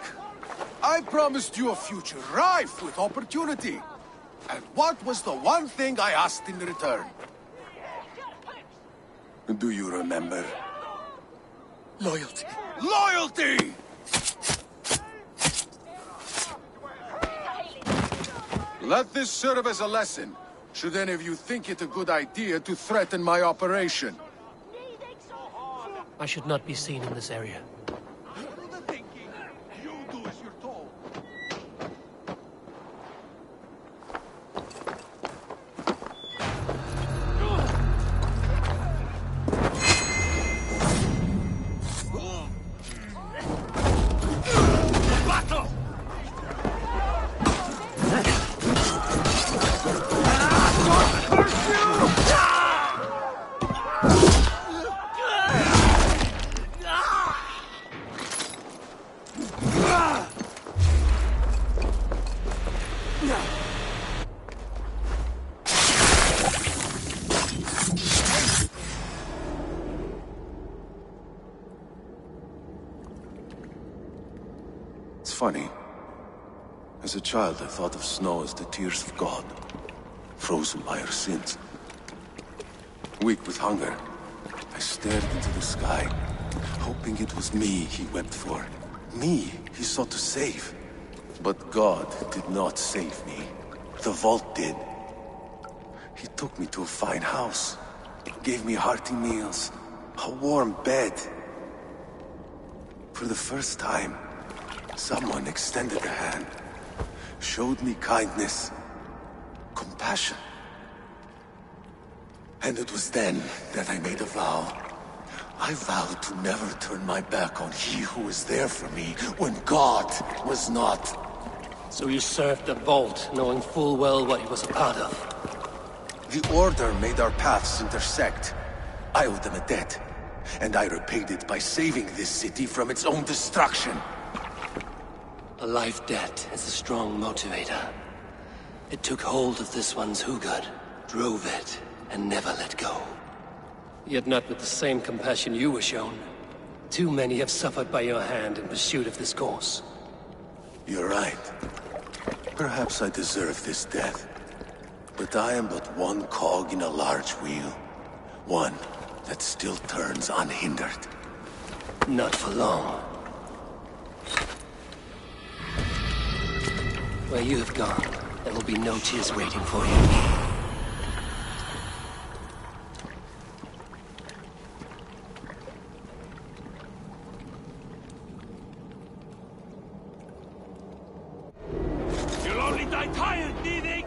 I promised you a future rife with opportunity. And what was the one thing I asked in return? Do you remember? Loyalty. Loyalty! Let this serve as a lesson, should any of you think it a good idea to threaten my operation. I should not be seen in this area. It's funny. As a child, I thought of snow as the tears of God, frozen by our sins. Weak with hunger, I stared into the sky, hoping it was me he wept for. Me he sought to save. But God did not save me. The vault did. He took me to a fine house, gave me hearty meals, a warm bed. For the first time, someone extended a hand, showed me kindness, compassion. And it was then that I made a vow. I vowed to never turn my back on he who was there for me when God was not. So you served the Vault, knowing full well what he was a part of. The Order made our paths intersect. I owed them a debt, and I repaid it by saving this city from its own destruction. A life debt is a strong motivator. It took hold of this one's Hugad, drove it, and never let go. Yet not with the same compassion you were shown. Too many have suffered by your hand in pursuit of this course. You're right. Perhaps I deserve this death. But I am but one cog in a large wheel. One that still turns unhindered. Not for long. Where you have gone, there will be no tears waiting for you. You'll only die tired, Needing!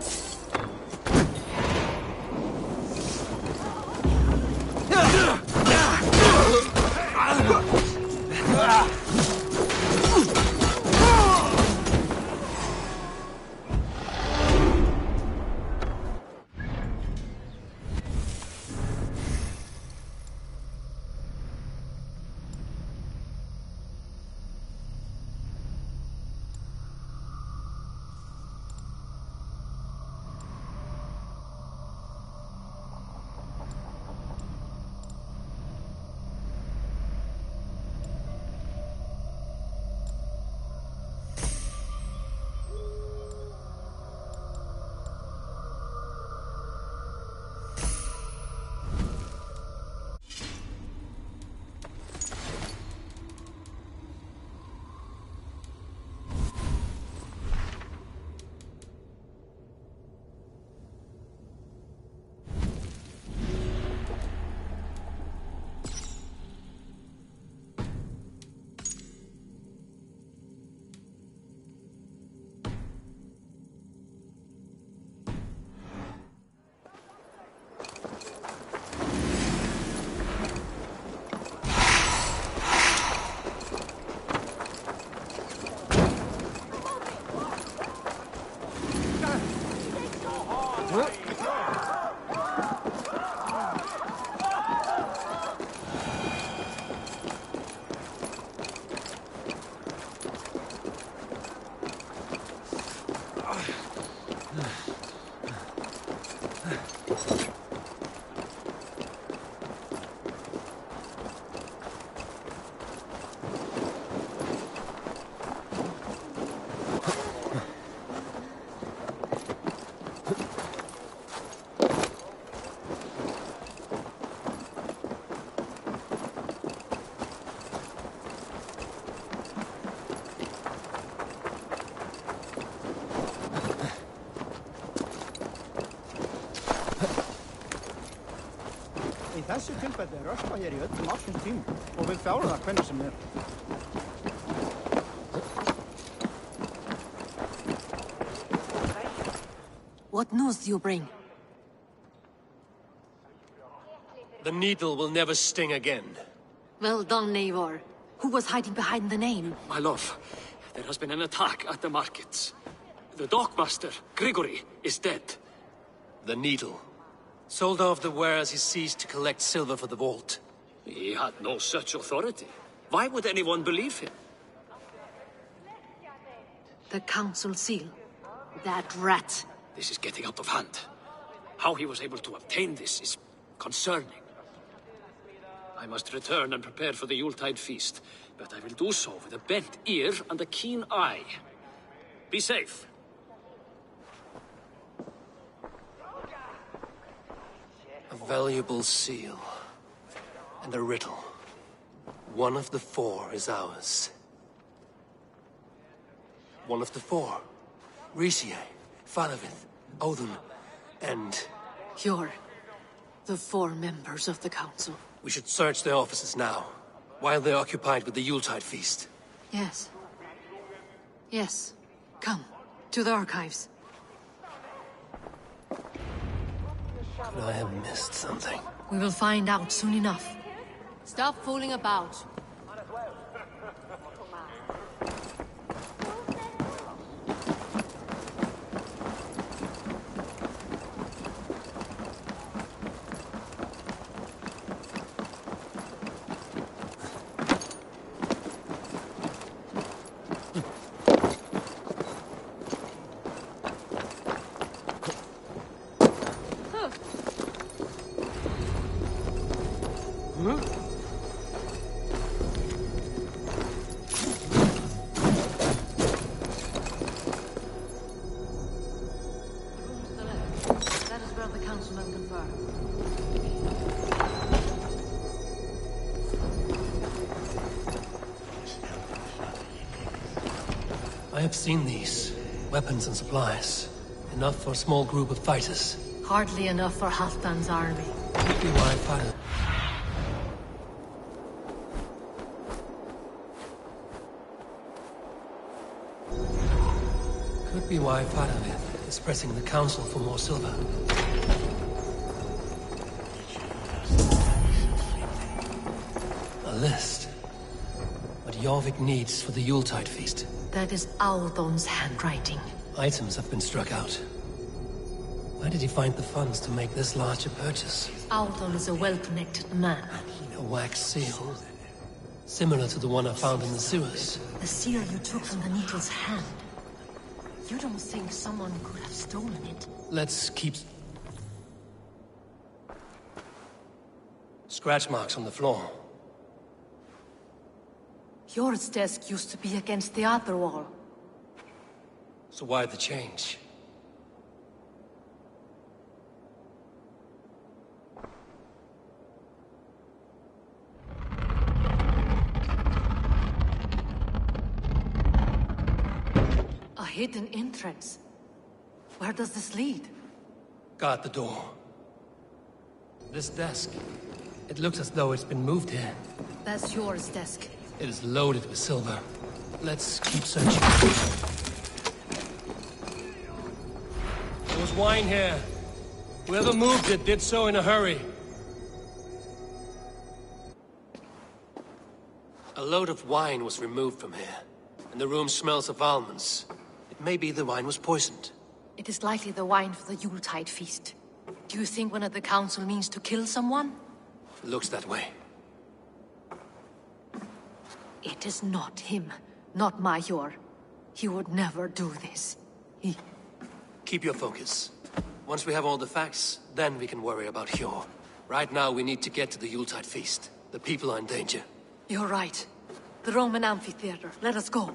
þessu tilfelli er Röskva hér í öllum ársins tím og vil fjára það hvenær sem er. What news do you bring? The needle will never sting again. Well done, Eivor. Who was hiding behind the name? My love, there has been an attack at the markets. The dockmaster, Grigory, is dead. The needle. Sold off the wares he seized to collect silver for the vault. He had no such authority. Why would anyone believe him? The council seal. That rat. This is getting out of hand. How he was able to obtain this is concerning. I must return and prepare for the Yuletide feast, but I will do so with a bent ear and a keen eye. Be safe. A valuable seal. And a riddle. One of the four is ours. One of the four. Risie, Faravith, Odin, and... You're the four members of the council. We should search their offices now, while they're occupied with the Yuletide feast. Yes. Yes. Come, to the archives. Could I have missed something? We will find out soon enough. Stop fooling about. I have seen these. Weapons and supplies. Enough for a small group of fighters. Hardly enough for Halfdan's army. Could be why Father... Could be why Faravith is pressing the council for more silver. A list. What Jorvik needs for the Yuletide feast. That is Aldon's handwriting. Items have been struck out. Where did he find the funds to make this large a purchase? Aldon is a well-connected man. A wax seal. Similar to the one I found in the sewers. The seal you took from the needle's hand. You don't think someone could have stolen it? Let's keep... Scratch marks on the floor. Yours desk used to be against the other wall. So why the change? A hidden entrance. Where does this lead? Guard the door. This desk. It looks as though it's been moved here. That's yours desk. It is loaded with silver. Let's keep searching. There was wine here. Whoever moved it did so in a hurry. A load of wine was removed from here, and the room smells of almonds. It may be the wine was poisoned. It is likely the wine for the Yuletide feast. Do you think one of the council means to kill someone? It looks that way. It is not him, not Major. He would never do this. Keep your focus. Once we have all the facts, then we can worry about Hjor. Right now, we need to get to the Yuletide feast. The people are in danger. You're right. The Roman amphitheater. Let us go.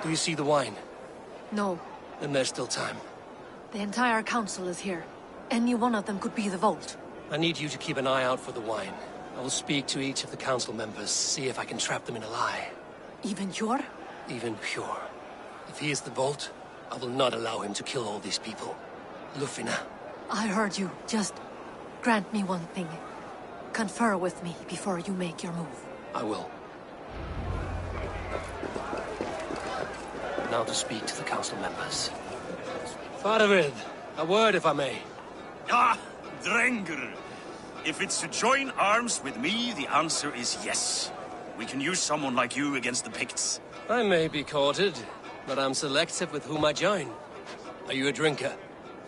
Do you see the wine? No. Then there's still time. The entire council is here. Any one of them could be the Vault. I need you to keep an eye out for the wine. I will speak to each of the council members, see if I can trap them in a lie. Even pure? Even pure. If he is the Vault, I will not allow him to kill all these people. Lufina. I heard you. Just grant me one thing. Confer with me before you make your move. I will. Now to speak to the council members. Faravid, a word if I may. Ah, Drenger. If it's to join arms with me, the answer is yes. We can use someone like you against the Picts. I may be courted, but I'm selective with whom I join. Are you a drinker?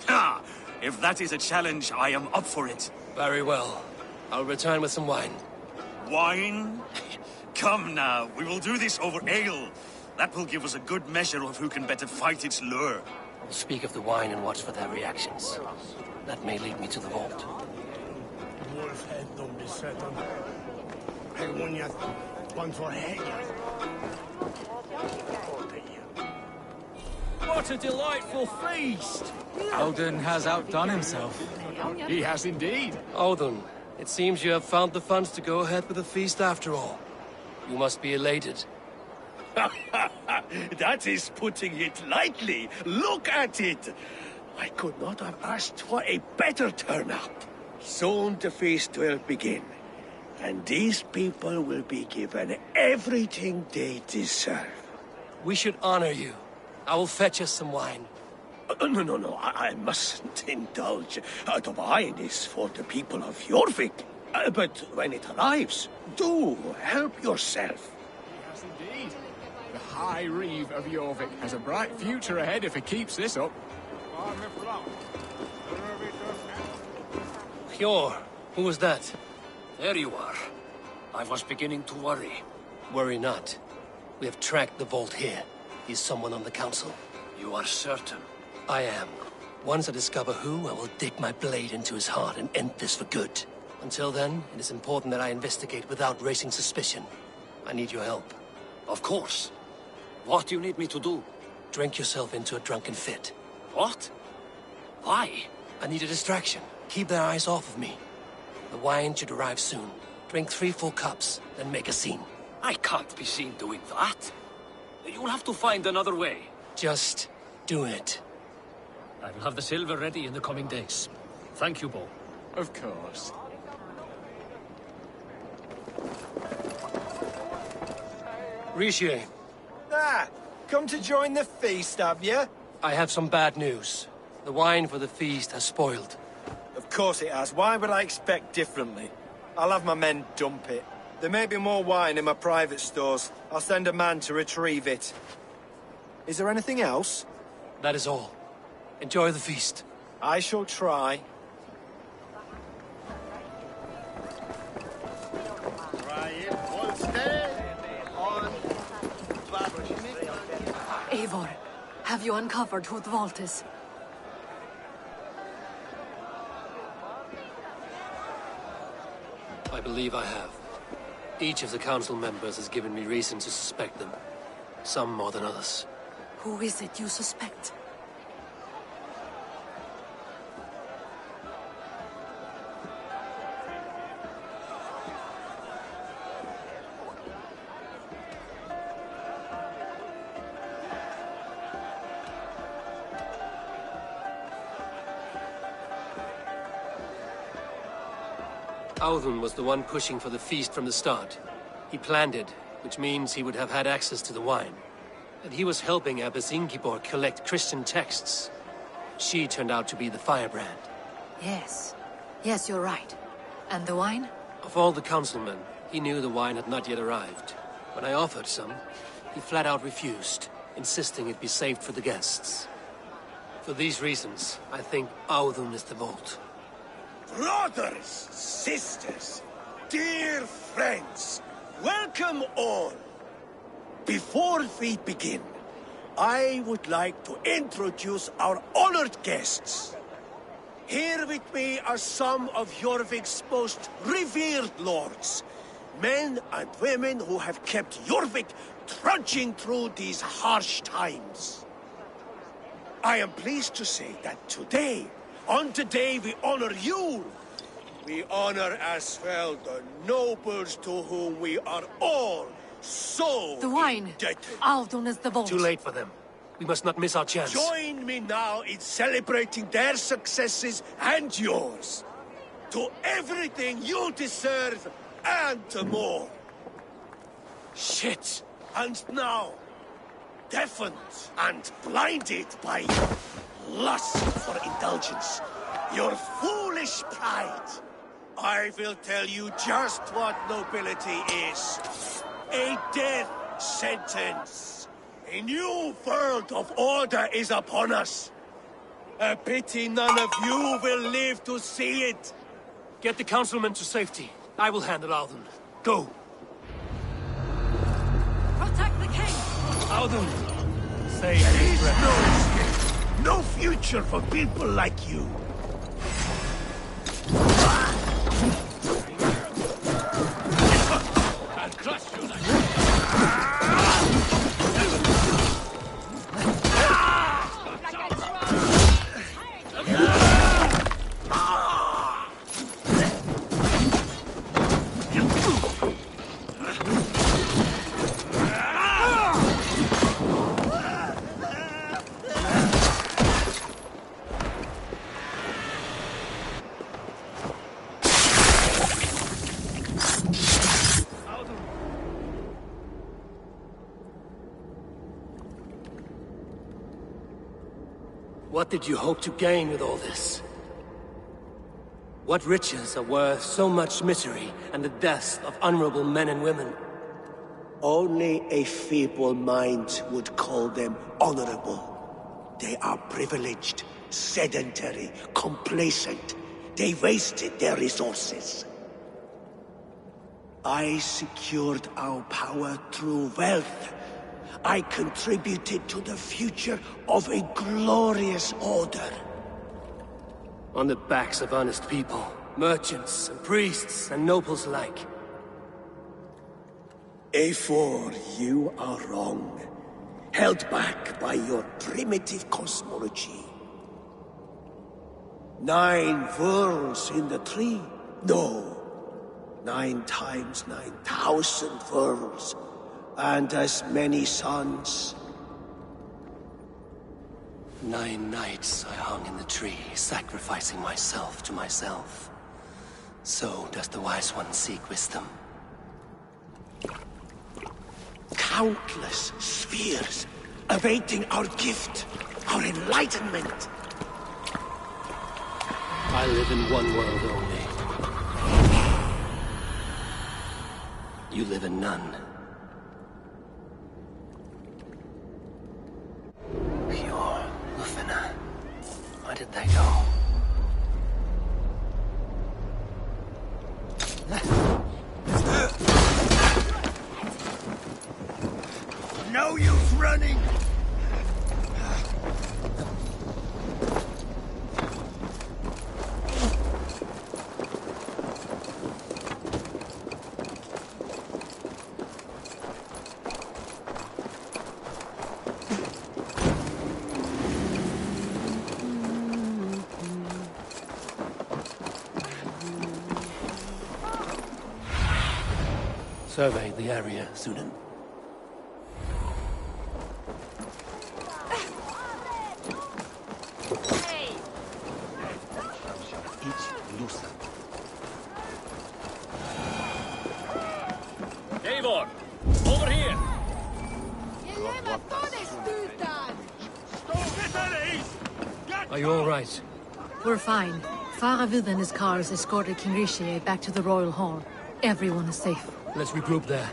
Ha! If that is a challenge, I am up for it. Very well. I'll return with some wine. Wine? Come now, we will do this over ale. That will give us a good measure of who can better fight its lure. I'll speak of the wine and watch for their reactions. That may lead me to the Vault. What a delightful feast! Alden has outdone himself. He has indeed. Odin, it seems you have found the funds to go ahead with the feast after all. You must be elated. That is putting it lightly. Look at it. I could not have asked for a better turnout. Soon the feast will begin. And these people will be given everything they deserve. We should honor you. I will fetch us some wine. No, I mustn't indulge. The wine is for the people of Jorvik. But when it arrives, do help yourself. Yes, indeed. The High Reeve of Jorvik has a bright future ahead if he keeps this up. Hjor, who was that? There you are. I was beginning to worry. Worry not. We have tracked the Vault here. He's someone on the council. You are certain? I am. Once I discover who, I will dig my blade into his heart and end this for good. Until then, it is important that I investigate without raising suspicion. I need your help. Of course. What do you need me to do? Drink yourself into a drunken fit. What? Why? I need a distraction. Keep their eyes off of me. The wine should arrive soon. Drink 3 full cups, then make a scene. I can't be seen doing that. You'll have to find another way. Just do it. I will have the silver ready in the coming days. Thank you, Bo. Of course. Rishi. Ah, come to join the feast, have you? I have some bad news. The wine for the feast has spoiled. Of course it has. Why would I expect differently? I'll have my men dump it. There may be more wine in my private stores. I'll send a man to retrieve it. Is there anything else? That is all. Enjoy the feast. I shall try. Eivor, have you uncovered who the Vault is? I believe I have. Each of the council members has given me reason to suspect them. Some more than others. Who is it you suspect? Audun was the one pushing for the feast from the start. He planned it, which means he would have had access to the wine. And he was helping Abbess Ingibor collect Christian texts. She turned out to be the firebrand. Yes. Yes, you're right. And the wine? Of all the councilmen, he knew the wine had not yet arrived. When I offered some, he flat out refused. insisting it be saved for the guests. For these reasons, I think Audun is the vault. Brothers, sisters, dear friends, welcome all. Before we begin, I would like to introduce our honored guests. Here with me are some of Jorvik's most revered lords, men and women who have kept Jorvik trudging through these harsh times. I am pleased to say that today, on the day we honor you, we honor as well the nobles to whom we are all so The wine! indebted. Audun is the vault. Too late for them. We must not miss our chance. Join me now in celebrating their successes and yours. To everything you deserve and more. Shit! And now, deafened and blinded by lust for indulgence, your foolish pride, I will tell you just what nobility is. A death sentence. A new world of order is upon us. A pity none of you will live to see it. Get the councilmen to safety. I will handle Audun. Go! Protect the king! Audun! Save There his is breath. no escape. No future for people like you. I'll crush you like What did you hope to gain with all this? What riches are worth so much misery and the deaths of honorable men and women? Only a feeble mind would call them honorable. They are privileged, sedentary, complacent. They wasted their resources. I secured our power through wealth. I contributed to the future of a glorious order. On the backs of honest people, merchants and priests and nobles alike. Eivor, you are wrong. Held back by your primitive cosmology. 9 worlds in the tree? No. 9 times 9,000 worlds. And as many suns. 9 nights I hung in the tree, sacrificing myself to myself. So does the wise one seek wisdom. Countless spheres awaiting our gift, our enlightenment. I live in one world only. You live in none. Pure Lufina. Where did they go? No use running! Survey the area, Sunan. Eivor, over here! Are you all right? We're fine. Faravid and his cars escorted King Rishi back to the Royal Hall. Everyone is safe. Let's regroup there.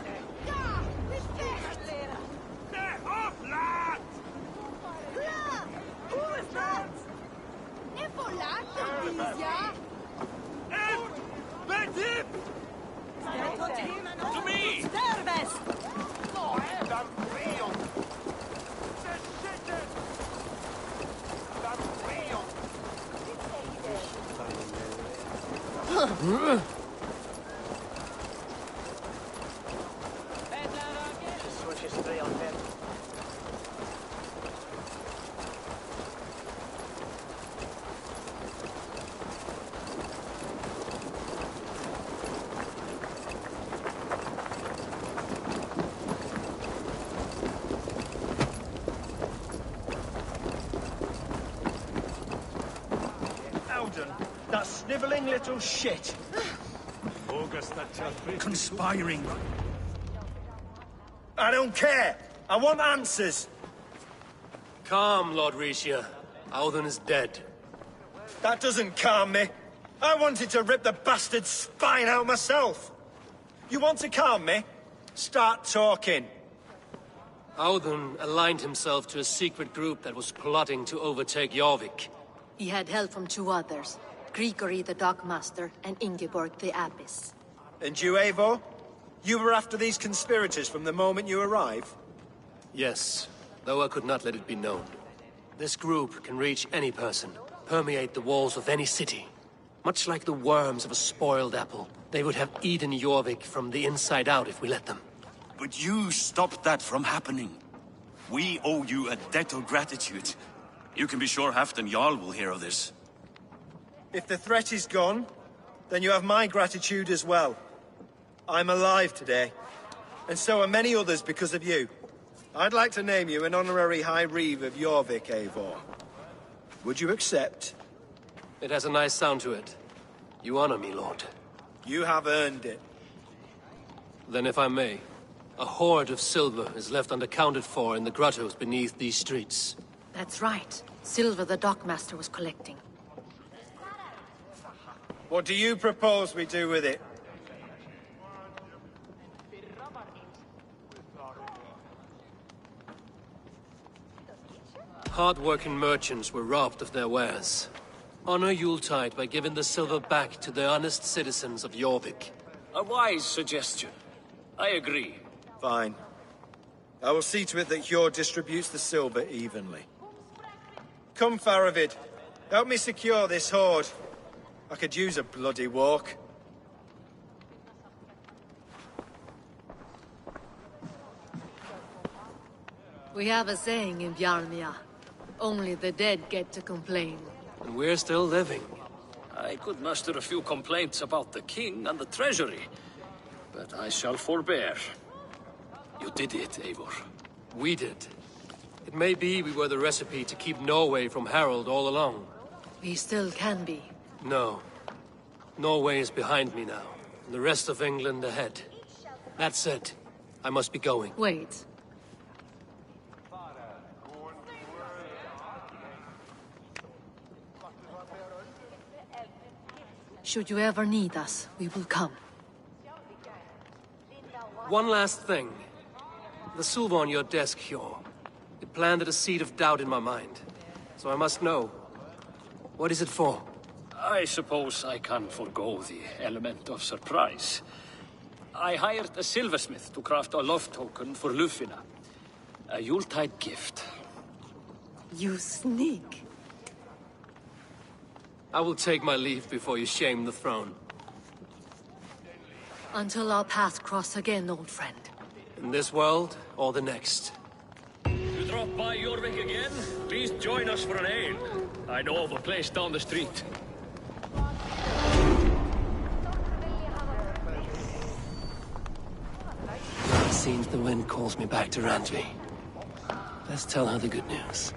Off, lad! That snivelling little shit! Conspiring. I don't care! I want answers! Calm, Lord Rishia. Audun is dead. That doesn't calm me. I wanted to rip the bastard's spine out myself! You want to calm me? Start talking. Audun aligned himself to a secret group that was plotting to overtake Jorvik. He had help from two others. Grigory the Dockmaster and Ingeborg the Abbess. And you, Eivor? You were after these conspirators from the moment you arrived? Yes, though I could not let it be known. This group can reach any person, permeate the walls of any city. Much like the worms of a spoiled apple, they would have eaten Jorvik from the inside out if we let them. But you stopped that from happening. We owe you a debt of gratitude. You can be sure Halfdan Jarl will hear of this. If the threat is gone, then you have my gratitude as well. I'm alive today, and so are many others because of you. I'd like to name you an honorary High Reeve of Jorvik, Eivor. Would you accept? It has a nice sound to it. You honor me, Lord. You have earned it. Then if I may, a hoard of silver is left unaccounted for in the grottos beneath these streets. That's right. Silver the Dockmaster was collecting. What do you propose we do with it? Hard-working merchants were robbed of their wares. Honor Yuletide by giving the silver back to the honest citizens of Jorvik. A wise suggestion. I agree. Fine. I will see to it that Hjord distributes the silver evenly. Come, Faravid. Help me secure this hoard. I could use a bloody walk. We have a saying in Bjarmia. Only the dead get to complain. And we're still living. I could muster a few complaints about the king and the treasury, but I shall forbear. You did it, Eivor. We did. It may be we were the recipe to keep Norway from Harald all along. We still can be. No. Norway is behind me now, and the rest of England ahead. That said, I must be going. Wait. Should you ever need us, we will come. One last thing. The silver on your desk, Hjor. It planted a seed of doubt in my mind. So I must know. What is it for? I suppose I can forgo the element of surprise. I hired a silversmith to craft a love token for Lufina. A Yuletide gift. You sneak. I will take my leave before you shame the throne. Until our paths cross again, old friend. In this world, or the next. You drop by Jorvik again? Please join us for an ale. I know of a place down the street. It seems the wind calls me back to Randvi. Let's tell her the good news.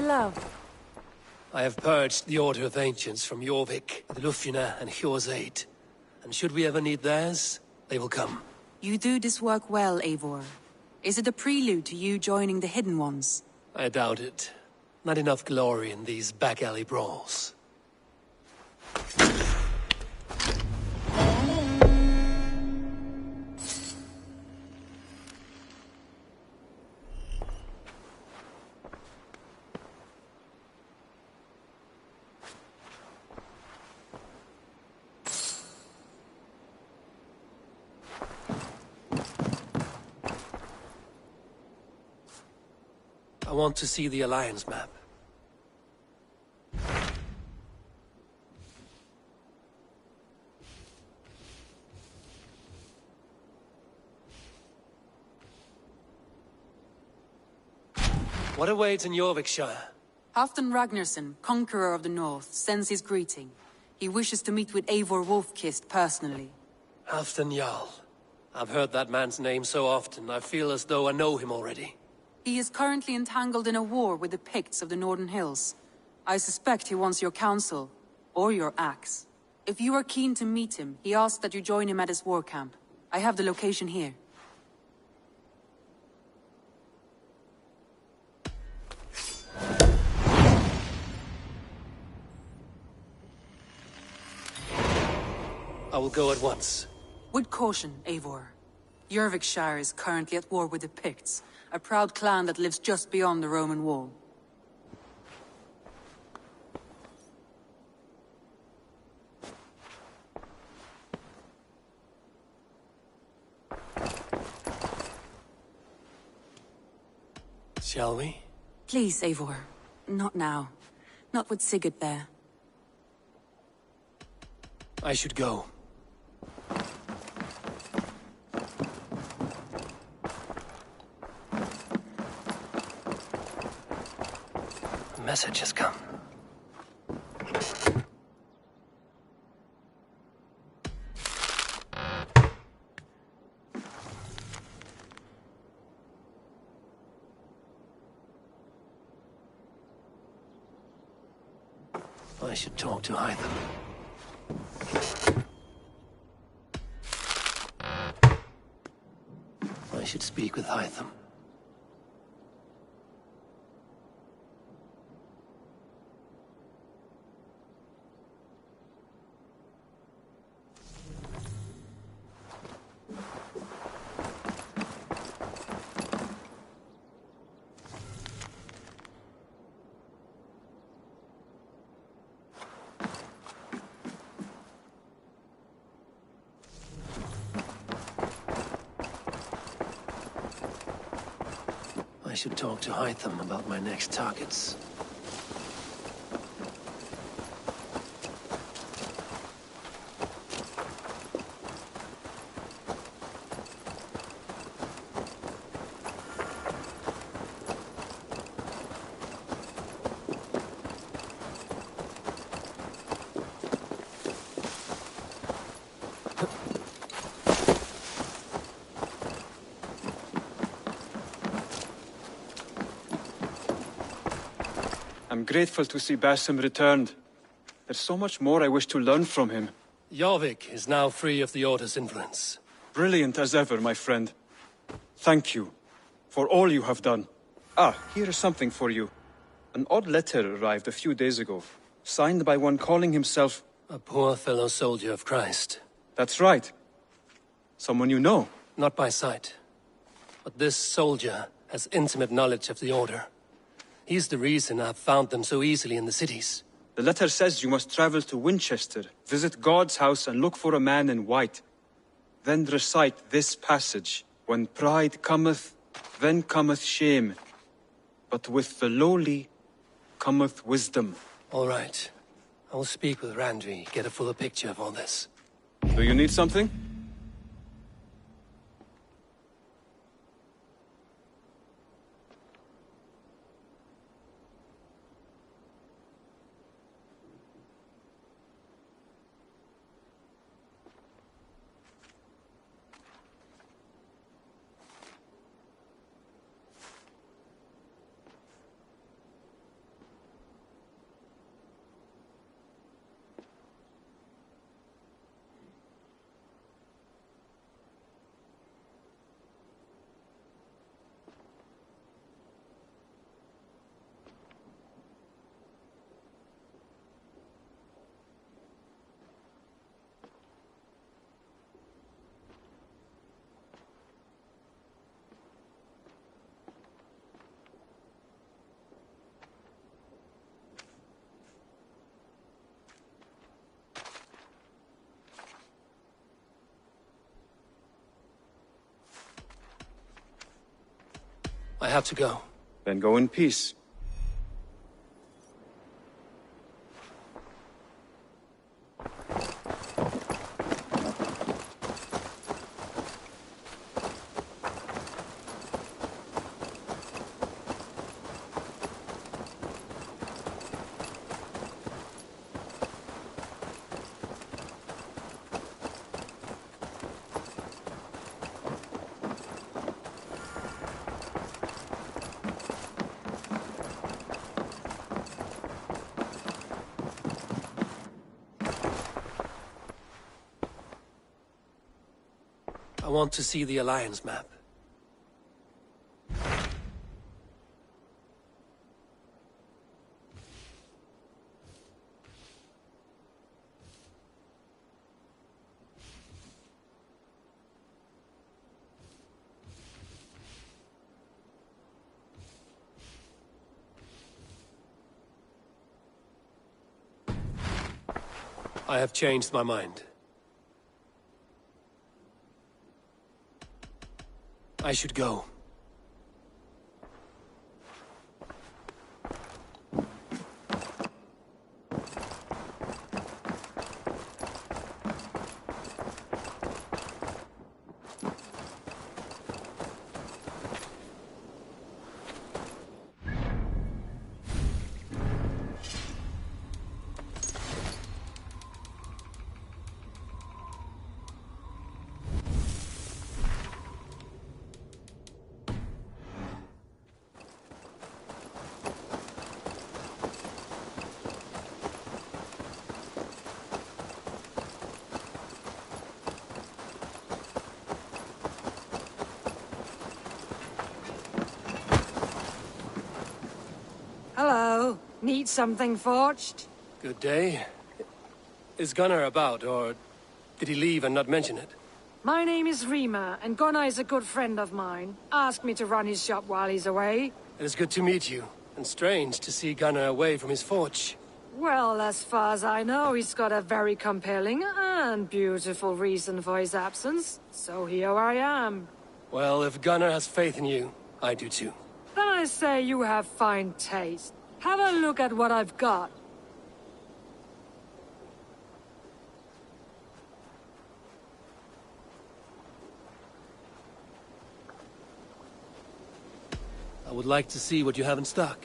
my love? I have purged the Order of Ancients from Jorvik, the Lufina, and Hjor's aid. And should we ever need theirs, they will come. You do this work well, Eivor. Is it a prelude to you joining the Hidden Ones? I doubt it. Not enough glory in these back-alley brawls. I want to see the Alliance map. What awaits in Jorvikshire? Halfdan Ragnarsson, Conqueror of the North, sends his greeting. He wishes to meet with Eivor Wolfkist personally. Halfdan Jarl. I've heard that man's name so often, I feel as though I know him already. He is currently entangled in a war with the Picts of the Northern Hills. I suspect he wants your counsel, or your axe. If you are keen to meet him, he asks that you join him at his war camp. I have the location here. I will go at once. With caution, Eivor. Jorvikshire is currently at war with the Picts, a proud clan that lives just beyond the Roman wall. Shall we? Please, Eivor. Not now. Not with Sigurd there. I should go. The message has come. I should talk to Hytham. I should speak with Hytham. I should talk to Hytham about my next targets. I'm grateful to see Basim returned. There's so much more I wish to learn from him. Jorvik is now free of the Order's influence. Brilliant as ever, my friend. Thank you for all you have done. Ah, here is something for you. An odd letter arrived a few days ago, signed by one calling himself... A poor fellow soldier of Christ. That's right. Someone you know. Not by sight. But this soldier has intimate knowledge of the Order. He's the reason I've found them so easily in the cities. The letter says you must travel to Winchester, visit God's house and look for a man in white. Then recite this passage. When pride cometh, then cometh shame. But with the lowly cometh wisdom. All right. I will speak with Randvi, get a fuller picture of all this. Do you need something? I have to go. Then go in peace. I want to see the Alliance map. I have changed my mind. I should go. Hello. Need something forged? Good day. Is Gunnar about, or did he leave and not mention it? My name is Rima, and Gunnar is a good friend of mine. Asked me to run his shop while he's away. It is good to meet you, and strange to see Gunnar away from his forge. Well, as far as I know, he's got a very compelling and beautiful reason for his absence. So here I am. Well, if Gunnar has faith in you, I do too. Then I say you have fine taste. Have a look at what I've got. I would like to see what you have in stock.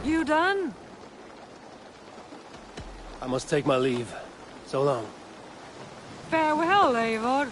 You done? I must take my leave. So long. Farewell, Eivor.